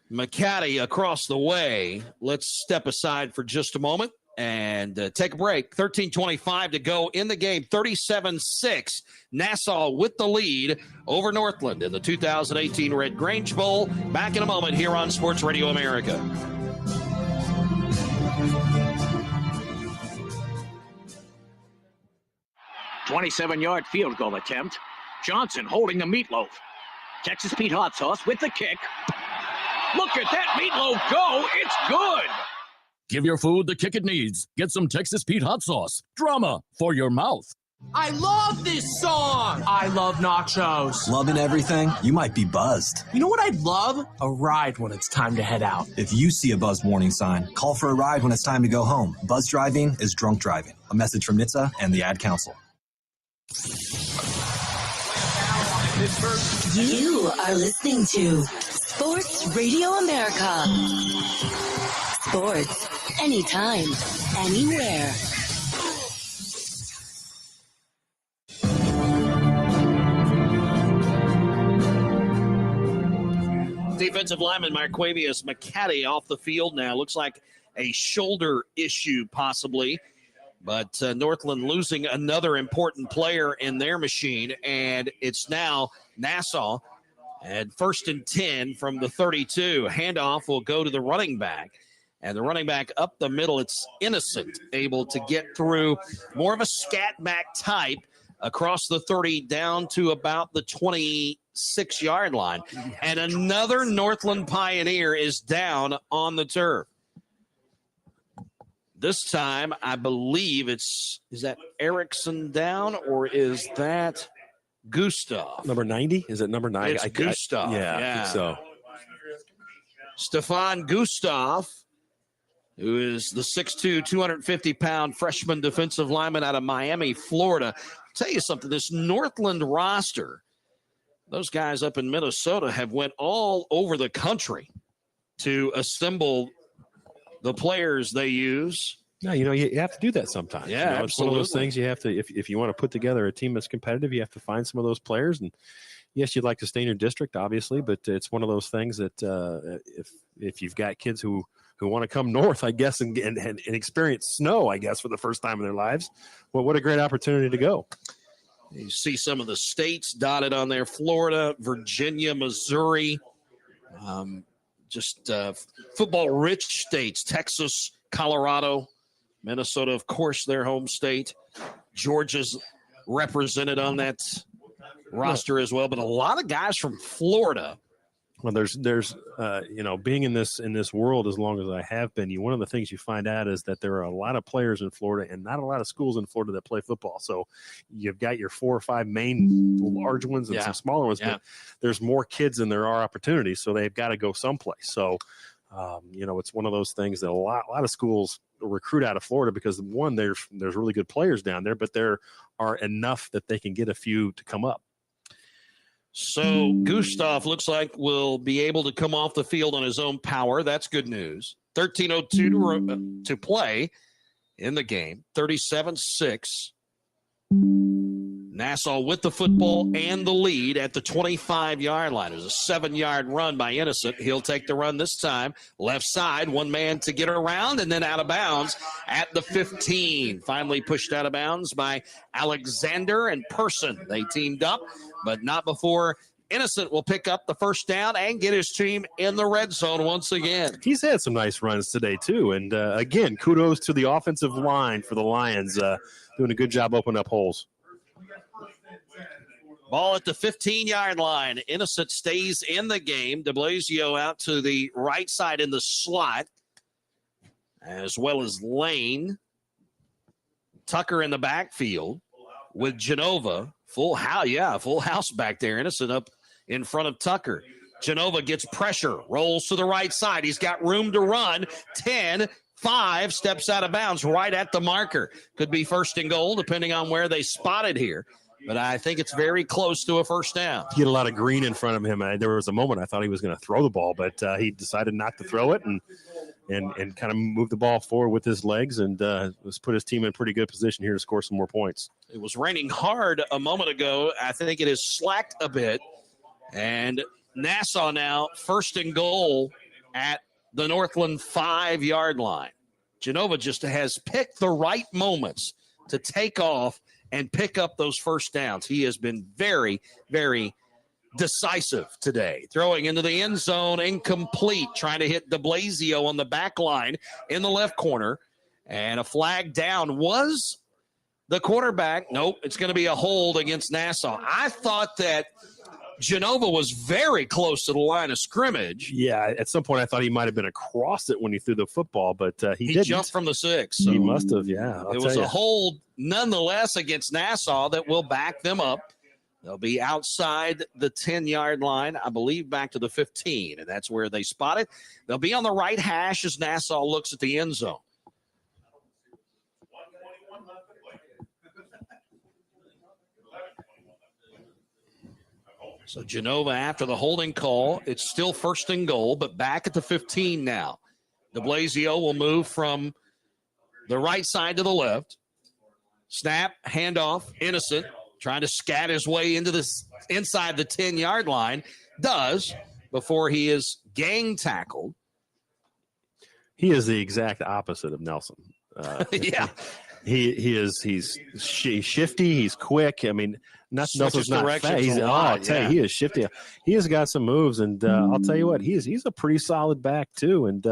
McCaddy across the way, let's step aside for just a moment and take a break. 13:25 to go in the game. 37-6. Nassau with the lead over Northland in the 2018 Red Grange Bowl. Back in a moment here on Sports Radio America. .27-yard field goal attempt. Johnson holding the meatloaf. Texas Pete hot sauce with the kick. Look at that meatloaf go. It's good. Give your food the kick it needs. Get some Texas Pete hot sauce. Drama for your mouth. I love this song. I love nachos. Loving everything? You might be buzzed. You know what I'd love? A ride when it's time to head out. If you see a buzzed warning sign, call for a ride when it's time to go home. Buzz driving is drunk driving. A message from NHTSA and the Ad Council. You are listening to Sports Radio America. Sports, anytime, anywhere. Defensive lineman Marquavius McCaddy off the field now. Looks like a shoulder issue possibly. But Northland losing another important player in their machine, and it's now Nassau. And 1st and 10 from the 32. Handoff will go to the running back. And the running back up the middle, it's Innocent, able to get through more of a scat back type across the 30 down to about the 26-yard line. And another Northland Pioneer is down on the turf. This time, I believe is that Erickson down, or is that Gustav? Number 90? Is it number 9? It's Gustav. I think so. Stefan Gustav, who is the 6'2", 250-pound freshman defensive lineman out of Miami, Florida. I'll tell you something, this Northland roster, those guys up in Minnesota have went all over the country to assemble the players they use. No, you have to do that sometimes. Yeah, it's one of those things you have to, if you want to put together a team that's competitive, you have to find some of those players. And yes, you'd like to stay in your district, obviously, but it's one of those things that if you've got kids who want to come north, I guess, and experience snow, I guess, for the first time in their lives, well, what a great opportunity to go. You see some of the states dotted on there: Florida, Virginia, Missouri, football-rich states, Texas, Colorado, Minnesota, of course, their home state. Georgia's represented on that roster as well, but a lot of guys from Florida. Well, there's being in this world as long as I have been, one of the things you find out is that there are a lot of players in Florida and not a lot of schools in Florida that play football. So you've got your 4 or 5 main large ones and some smaller ones, but there's more kids than there are opportunities. So they've got to go someplace. So, it's one of those things that a lot of schools recruit out of Florida because, one, there's really good players down there, but there are enough that they can get a few to come up. So Gustav looks like will be able to come off the field on his own power. That's good news. 13:02 to play in the game. 37-6. Nassau with the football and the lead at the 25-yard line. It was a 7-yard run by Innocent. He'll take the run this time. Left side, one man to get around, and then out of bounds at the 15. Finally pushed out of bounds by Alexander and Person. They teamed up, but not before Innocent will pick up the first down and get his team in the red zone once again. He's had some nice runs today, too. And, again, kudos to the offensive line for the Lions, doing a good job opening up holes. Ball at the 15-yard line. Innocent stays in the game. De Blasio out to the right side in the slot, as well as Lane. Tucker in the backfield with Genova. Full house back there. Innocent up in front of Tucker. Genova gets pressure, rolls to the right side. He's got room to run. 10-5, steps out of bounds right at the marker. Could be 1st and goal, depending on where they spotted here. But I think it's very close to a first down. He had a lot of green in front of him. There was a moment I thought he was going to throw the ball, but he decided not to throw it and kind of move the ball forward with his legs and put his team in pretty good position here to score some more points. It was raining hard a moment ago. I think it has slacked a bit. And Nassau now 1st and goal at the Northland 5-yard line. Genova just has picked the right moments to take off and pick up those first downs. He has been very, very decisive today. Throwing into the end zone, incomplete, trying to hit De Blasio on the back line in the left corner. And a flag down. Was the quarterback? Nope, it's going to be a hold against Nassau. I thought that Genova was very close to the line of scrimmage. Yeah, at some point I thought he might have been across it when he threw the football, but he didn't. Jumped from the 6. So he must have, yeah. it was a hold nonetheless against Nassau that will back them up. They'll be outside the 10-yard line, I believe, back to the 15, and that's where they spot it. They'll be on the right hash as Nassau looks at the end zone. So Genova after the holding call. It's still 1st and goal, but back at the 15 now. De Blasio will move from the right side to the left. Snap, handoff, Innocent, trying to scat his way into this inside the 10-yard line. Does, before he is gang tackled. He is the exact opposite of Nelson. Yeah. He's shifty. He's quick. I mean, Nelson's not fast. I'll tell you, he is shifty. He has got some moves, and I'll tell you what, he's a pretty solid back too. And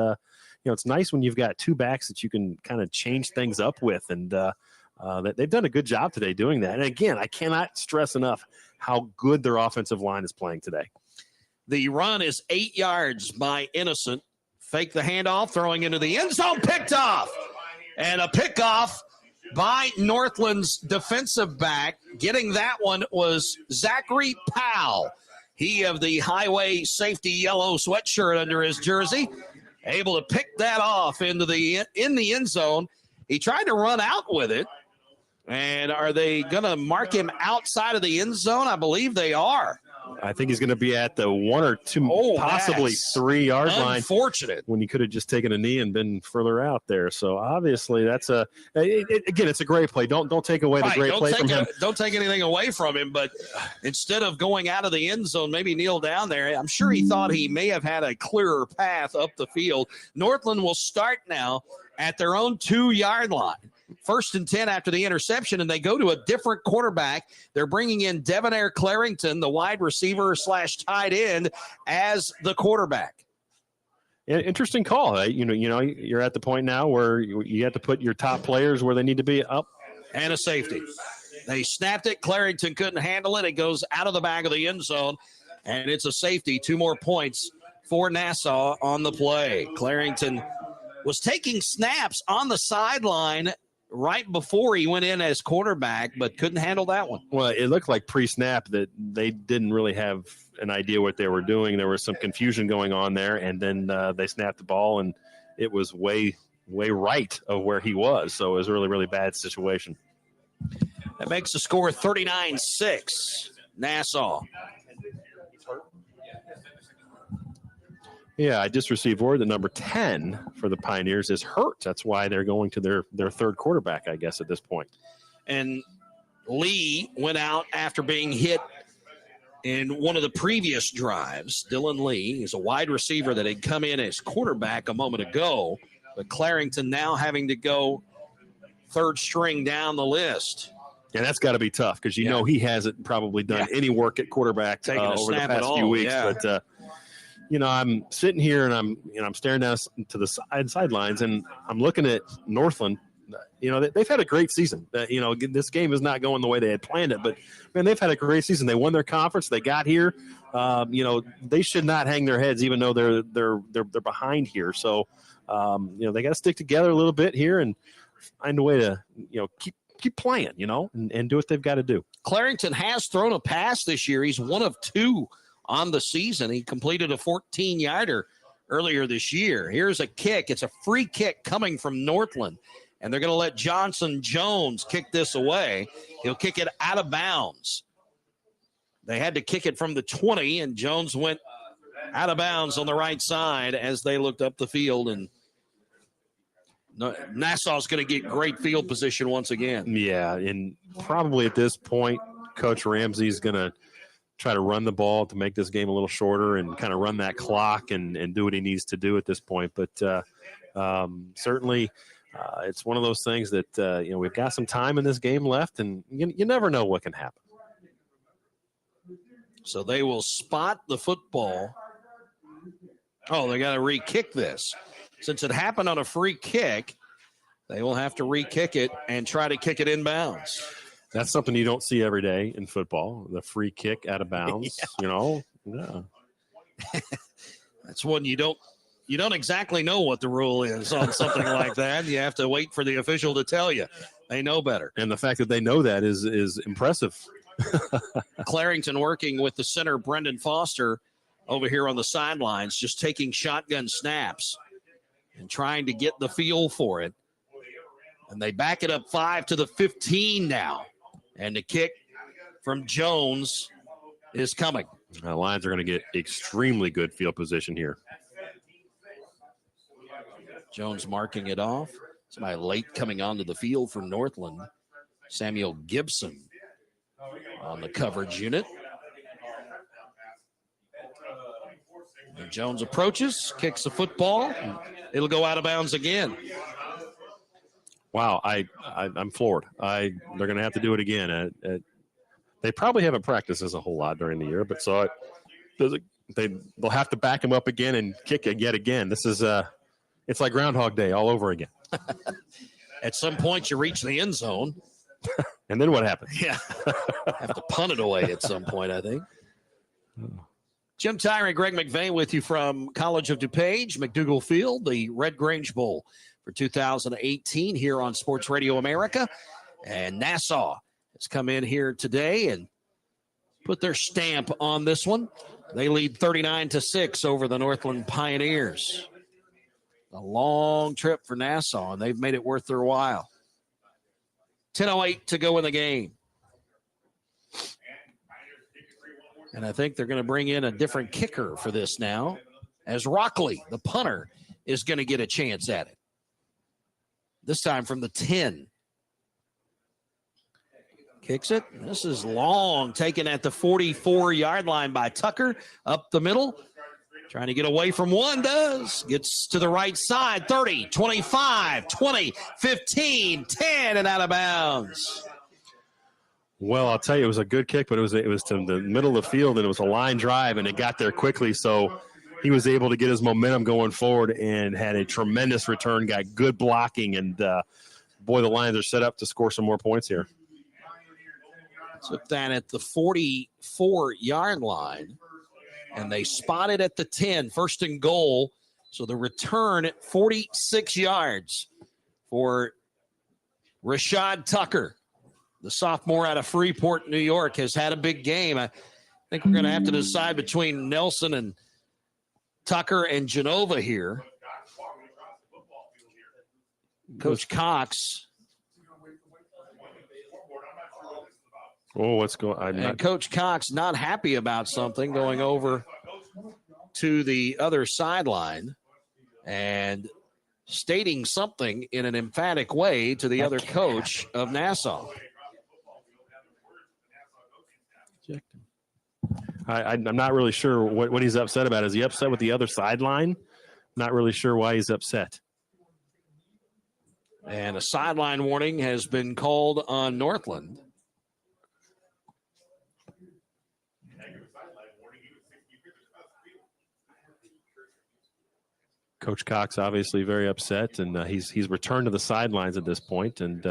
it's nice when you've got two backs that you can kind of change things up with, and they've done a good job today doing that. And again, I cannot stress enough how good their offensive line is playing today. The run is 8 yards by Innocent. Fake the handoff, throwing into the end zone, picked off, and a pickoff by Northland's defensive back. Getting that one was Zachary Powell. He of the highway safety yellow sweatshirt under his jersey, able to pick that off in the end zone. He tried to run out with it. And are they going to mark him outside of the end zone? I believe they are. I think he's going to be at the 1 or 2, possibly 3-yard line. Unfortunate. When he could have just taken a knee and been further out there. So obviously that's again, it's a great play. Don't take away the great play from him. Don't take anything away from him, but instead of going out of the end zone, maybe kneel down there. I'm sure he thought he may have had a clearer path up the field. Northland will start now at their own 2-yard line. 1st and 10 after the interception, and they go to a different quarterback. They're bringing in Devonair Clarington, the wide receiver / tight end, as the quarterback. Interesting call. You're at the point now where you have to put your top players where they need to be up. And a safety. They snapped it. Clarington couldn't handle it. It goes out of the back of the end zone, and it's a safety. 2 more points for Nassau on the play. Clarington was taking snaps on the sideline right before he went in as quarterback, but couldn't handle that one. Well, it looked like pre-snap that they didn't really have an idea what they were doing. There was some confusion going on there, and then they snapped the ball, and it was way right of where he was. So it was a really, really bad situation. That makes the score 39-6, Nassau. Yeah, I just received word that number 10 for the Pioneers is hurt. That's why they're going to their third quarterback, I guess, at this point. And Lee went out after being hit in one of the previous drives. Dylan Lee is a wide receiver that had come in as quarterback a moment ago, but Clarington now having to go third string down the list. Yeah, that's got to be tough because you know he hasn't probably done any work at quarterback over the past few weeks. Yeah. But I'm sitting here and I'm staring down to the sidelines and I'm looking at Northland. They've had a great season. This game is not going the way they had planned it, but man, they've had a great season. They won their conference. They got here. They should not hang their heads, even though they're behind here. So, they got to stick together a little bit here and find a way to keep playing, and do what they've got to do. Clarington has thrown a pass this year. He's 1 of 2 on the season. He completed a 14-yarder earlier this year. Here's a kick. It's a free kick coming from Northland, and they're going to let Johnson Jones kick this away. He'll kick it out of bounds. They had to kick it from the 20, and Jones went out of bounds on the right side as they looked up the field, and Nassau's going to get great field position once again. Yeah, and probably at this point, Coach Ramsey's going to try to run the ball to make this game a little shorter and kind of run that clock and do what he needs to do at this point. But certainly it's one of those things that, we've got some time in this game left, and you never know what can happen. So they will spot the football. Oh, they got to re-kick this. Since it happened on a free kick, they will have to re-kick it and try to kick it inbounds. That's something you don't see every day in football. The free kick out of bounds, Yeah. That's one you don't exactly know what the rule is on something like that. You have to wait for the official to tell you. They know better. And the fact that they know that is impressive. Clarington working with the center, Brendan Foster, over here on the sidelines, just taking shotgun snaps and trying to get the feel for it. And they back it up 5 to the 15 now. And the kick from Jones is coming. The Lions are going to get extremely good field position here. Jones marking it off. Somebody late coming onto the field for Northland. Samuel Gibson on the coverage unit. And Jones approaches, kicks the football. It'll go out of bounds again. Wow, I'm floored. They're going to have to do it again. They probably haven't practiced this a whole lot during the year, but they'll have to back him up again and kick it yet again. This is it's like Groundhog Day all over again. At some point, you reach the end zone. And then what happens? Yeah. Have to punt it away at some point, I think. Jim Tyre and Greg McVeigh with you from College of DuPage, McDougall Field, the Red Grange Bowl for 2018 here on Sports Radio America. And Nassau has come in here today and put their stamp on this one. They lead 39-6 over the Northland Pioneers. A long trip for Nassau, and they've made it worth their while. 10:08 to go in the game. And I think they're going to bring in a different kicker for this now, as Rockley, the punter, is going to get a chance at it. This time from the 10. Kicks it. This is long, taken at the 44-yard line by Tucker, up the middle. Trying to get away from one, gets to the right side, 30, 25, 20, 15, 10, and out of bounds. Well, I'll tell you, it was a good kick, but it was to the middle of the field, and it was a line drive, and it got there quickly, so he was able to get his momentum going forward and had a tremendous return, got good blocking, and, boy, the Lions are set up to score some more points here. Took that at the 44-yard line. And they spot it at the 10, first and goal. So the return at 46 yards for Rashad Tucker. The sophomore out of Freeport, New York, has had a big game. I think we're going to have to decide between Nelson and Tucker and Genova here. Coach Cox. Oh, what's going on? And Coach Cox not happy about something, going over to the other sideline and stating something in an emphatic way to the other coach of Nassau. I'm not really sure what he's upset about. Is he upset with the other sideline? Not really sure why he's upset. And a sideline warning has been called on Northland. Coach Cox obviously very upset, and he's returned to the sidelines at this point, and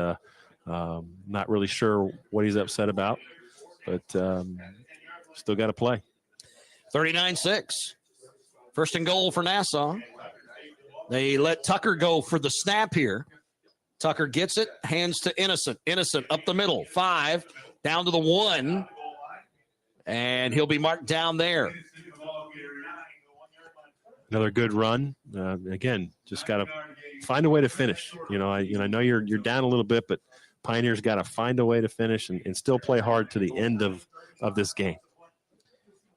not really sure what he's upset about, but still got to play. 39-6. First and goal for Nassau. They let Tucker go for the snap here. Tucker gets it, hands to Innocent. Innocent up the middle, 5, down to the 1, and he'll be marked down there. Another good run. Again, just got to find a way to finish. I know you're down a little bit, but Pioneers got to find a way to finish and still play hard to the end of this game.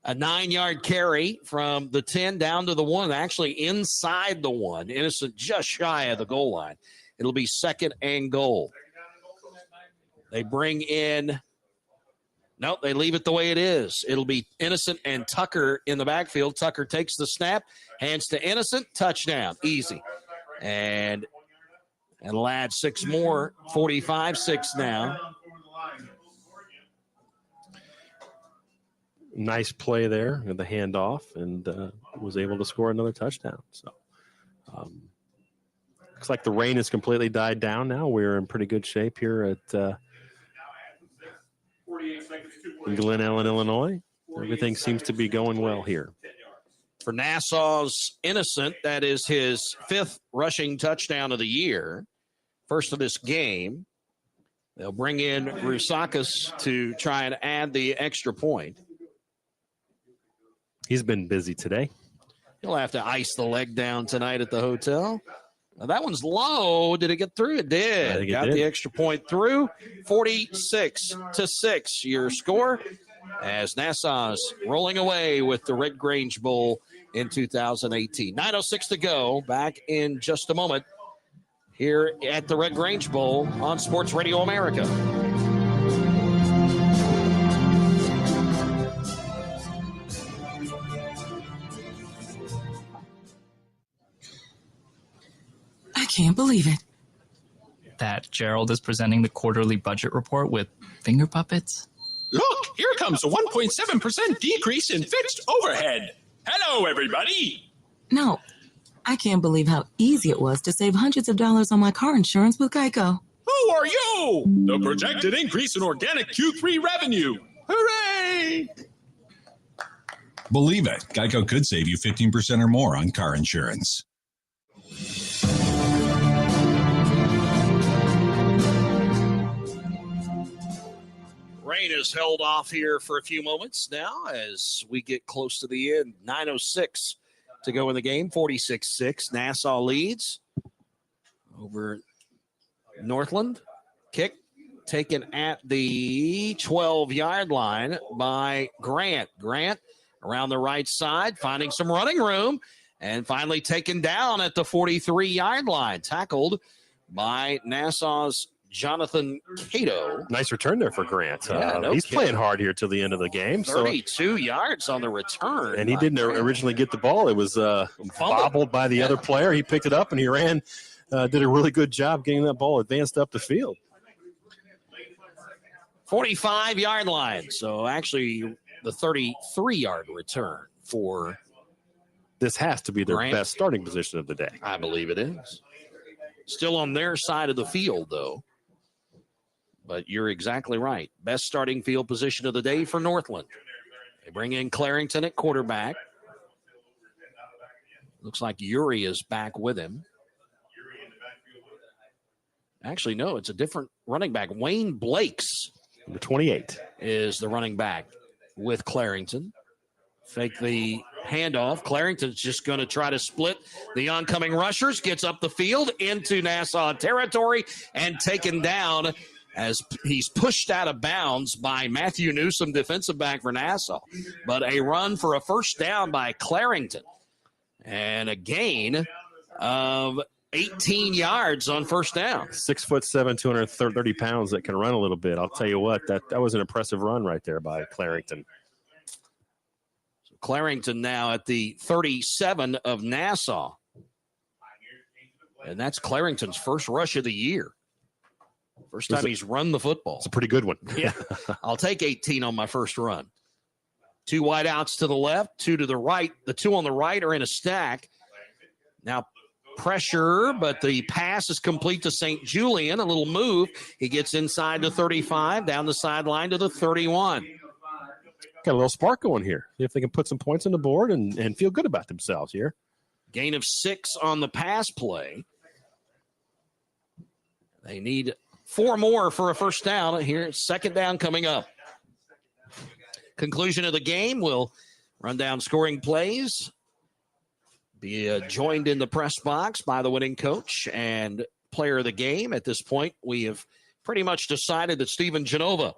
A 9-yard carry from the 10 down to the 1, actually inside the 1. Innocent just shy of the goal line. It'll be second and goal. They bring in Nope, they leave it the way it is. It'll be Innocent and Tucker in the backfield. Tucker takes the snap, hands to Innocent, touchdown, easy. And it'll add 6 more, 45-6 now. Nice play there with the handoff, and was able to score another touchdown. So looks like the rain has completely died down now. We're in pretty good shape here at in Glen Ellen, Illinois. Everything seems to be going well here. For Nassau's Innocent, that is his 5th rushing touchdown of the year. First of this game. They'll bring in Rusakis to try and add the extra point. He's been busy today. He'll have to ice the leg down tonight at the hotel. Now that one's low. Did it get through? It did. Got the extra point through. 46-6 your score as Nassau's rolling away with the Red Grange Bowl in 2018. 9:06 to go. Back in just a moment here at the Red Grange Bowl on Sports Radio America. I can't believe it. That Gerald is presenting the quarterly budget report with finger puppets? Look, here comes a 1.7% decrease in fixed overhead. Hello, everybody. No, I can't believe how easy it was to save hundreds of dollars on my car insurance with Geico. Who are you? The projected increase in organic Q3 revenue. Hooray! Believe it, Geico could save you 15% or more on car insurance. Rain is held off here for a few moments now as we get close to the end. 9:06 to go in the game. 46-6. Nassau leads over Northland. Kick taken at the 12-yard line by Grant. Grant around the right side, finding some running room, and finally taken down at the 43-yard line. Tackled by Nassau's Jonathan Cato. Nice return there for Grant. Yeah, he's playing hard here till the end of the game. 32 yards on the return. And he didn't originally get the ball. It was bobbled by the other player. He picked it up and he ran, did a really good job getting that ball advanced up the field. 45-yard line. So actually the 33-yard return for this has to be their Grant. Best starting position of the day. I believe it is. Still on their side of the field, though. But you're exactly right. Best starting field position of the day for Northland. They bring in Clarington at quarterback. Looks like Yuri is back with him. Actually, no, it's a different running back. Wayne Blakes, number 28, is the running back with Clarington. Fake the handoff. Clarington's just going to try to split the oncoming rushers. Gets up the field into Nassau territory and taken down as he's pushed out of bounds by Matthew Newsom, defensive back for Nassau. But a run for a first down by Clarington. And a gain of 18 yards on first down. 6'7", 230 pounds that can run a little bit. I'll tell you what, that was an impressive run right there by Clarington. Clarington now at the 37 of Nassau. And that's Clarington's first rush of the year. First time he's run the football. It's a pretty good one. Yeah. I'll take 18 on my first run. 2 wideouts to the left, 2 to the right. The 2 on the right are in a stack. Now pressure, but the pass is complete to St. Julian. A little move. He gets inside the 35, down the sideline to the 31. Got a little spark going here. See if they can put some points on the board and feel good about themselves here. Gain of 6 on the pass play. They need 4 more for a first down. Here, second down coming up. Conclusion of the game. We'll run down scoring plays. Be joined in the press box by the winning coach and player of the game. At this point, we have pretty much decided that Stephen Genova,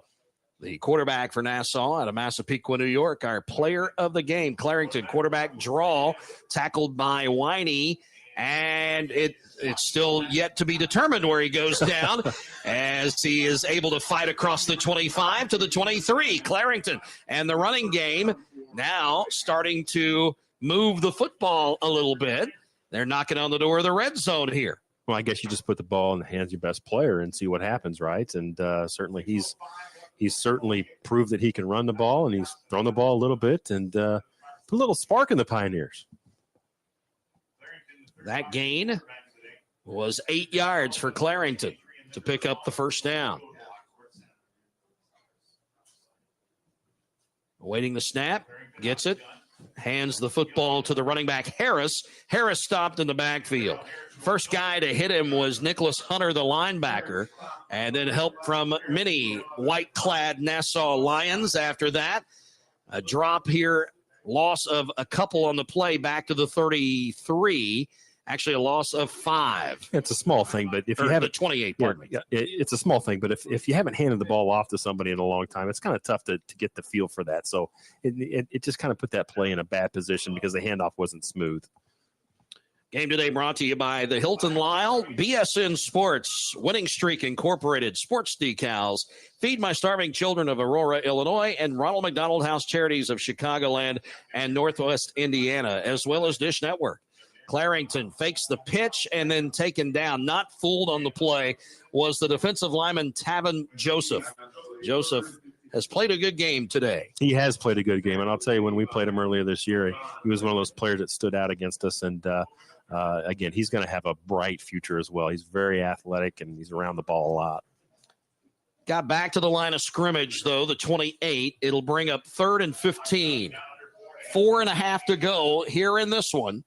the quarterback for Nassau out of Massapequa, New York, our player of the game. Clarington, quarterback draw, tackled by Winey, and it's still yet to be determined where he goes down as he is able to fight across the 25 to the 23. Clarington and the running game now starting to move the football a little bit. They're knocking on the door of the red zone here. Well, I guess you just put the ball in the hands of your best player and see what happens, right? And certainly he's certainly proved that he can run the ball, and he's thrown the ball a little bit and put a little spark in the Pioneers. That gain was 8 yards for Clarington to pick up the first down. Awaiting the snap, gets it, hands the football to the running back, Harris. Harris stopped in the backfield. First guy to hit him was Nicholas Hunter, the linebacker, and then help from many white-clad Nassau Lions after that. A drop here, loss of a couple on the play back to the 33. Actually, a loss of 5. It's a small thing, but if you have the 28, pardon me. It's a small thing, but if you haven't handed the ball off to somebody in a long time, it's kind of tough to get the feel for that. So it just kind of put that play in a bad position because the handoff wasn't smooth. Game today brought to you by the Hilton Lyle, BSN Sports, Winning Streak Incorporated, Sports Decals, Feed My Starving Children of Aurora, Illinois, and Ronald McDonald House Charities of Chicagoland and Northwest Indiana, as well as Dish Network. Clarington fakes the pitch and then taken down. Not fooled on the play was the defensive lineman Tavon Joseph. Joseph has played a good game today. He has played a good game, and I'll tell you, when we played him earlier this year, he was one of those players that stood out against us, and again, he's going to have a bright future as well. He's very athletic, and he's around the ball a lot. Got back to the line of scrimmage, though, the 28. It'll bring up 3rd and 15. 4.5 to go here in this one.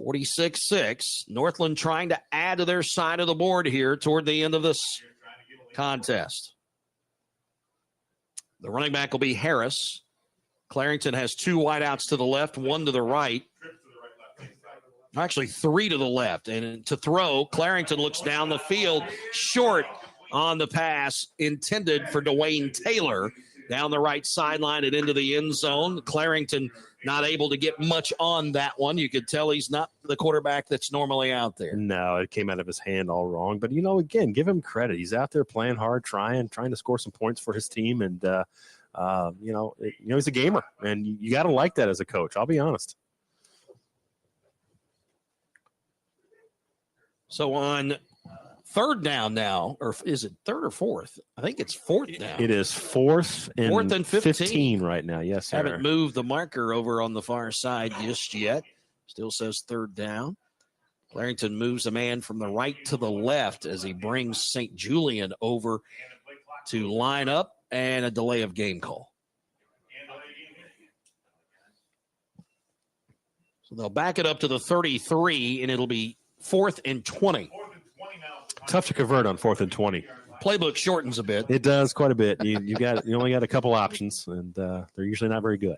46-6. Northland trying to add to their side of the board here toward the end of this contest. The running back will be Harris. Clarington has 2 wideouts to the left, 1 to the right. Actually, 3 to the left. And to throw, Clarington looks down the field, short on the pass intended for Dwayne Taylor. Down the right sideline and into the end zone. Clarington not able to get much on that one. You could tell he's not the quarterback that's normally out there. No, it came out of his hand all wrong. But, again, give him credit. He's out there playing hard, trying to score some points for his team. And, he's a gamer. And you got to like that as a coach. I'll be honest. So on 3rd down now, or is it 3rd or 4th? I think it's 4th down. It is 4th and 15 right now. Yes, sir. Haven't moved the marker over on the far side just yet. Still says 3rd down. Clarington moves a man from the right to the left as he brings St. Julian over to line up, and a delay of game call. So they'll back it up to the 33, and it'll be 4th and 20. Tough to convert on 4th and 20. Playbook shortens a bit. It does quite a bit. You only got a couple options, and they're usually not very good.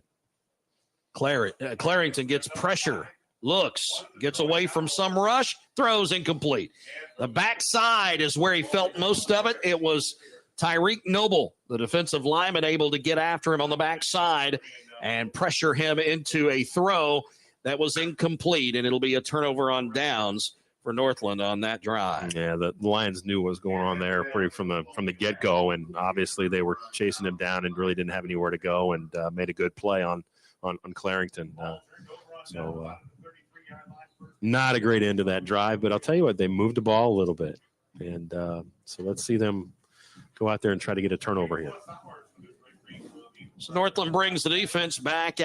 Clarington gets pressure, looks, gets away from some rush, throws incomplete. The backside is where he felt most of it. It was Tyreek Noble, the defensive lineman, able to get after him on the backside and pressure him into a throw that was incomplete, and it'll be a turnover on downs for Northland on that drive. Yeah, the Lions knew what was going on there pretty from the get-go, and obviously they were chasing him down and really didn't have anywhere to go, and made a good play on Clarington. Not a great end to that drive, but I'll tell you what, they moved the ball a little bit, and so let's see them go out there and try to get a turnover here. So Northland brings the defense back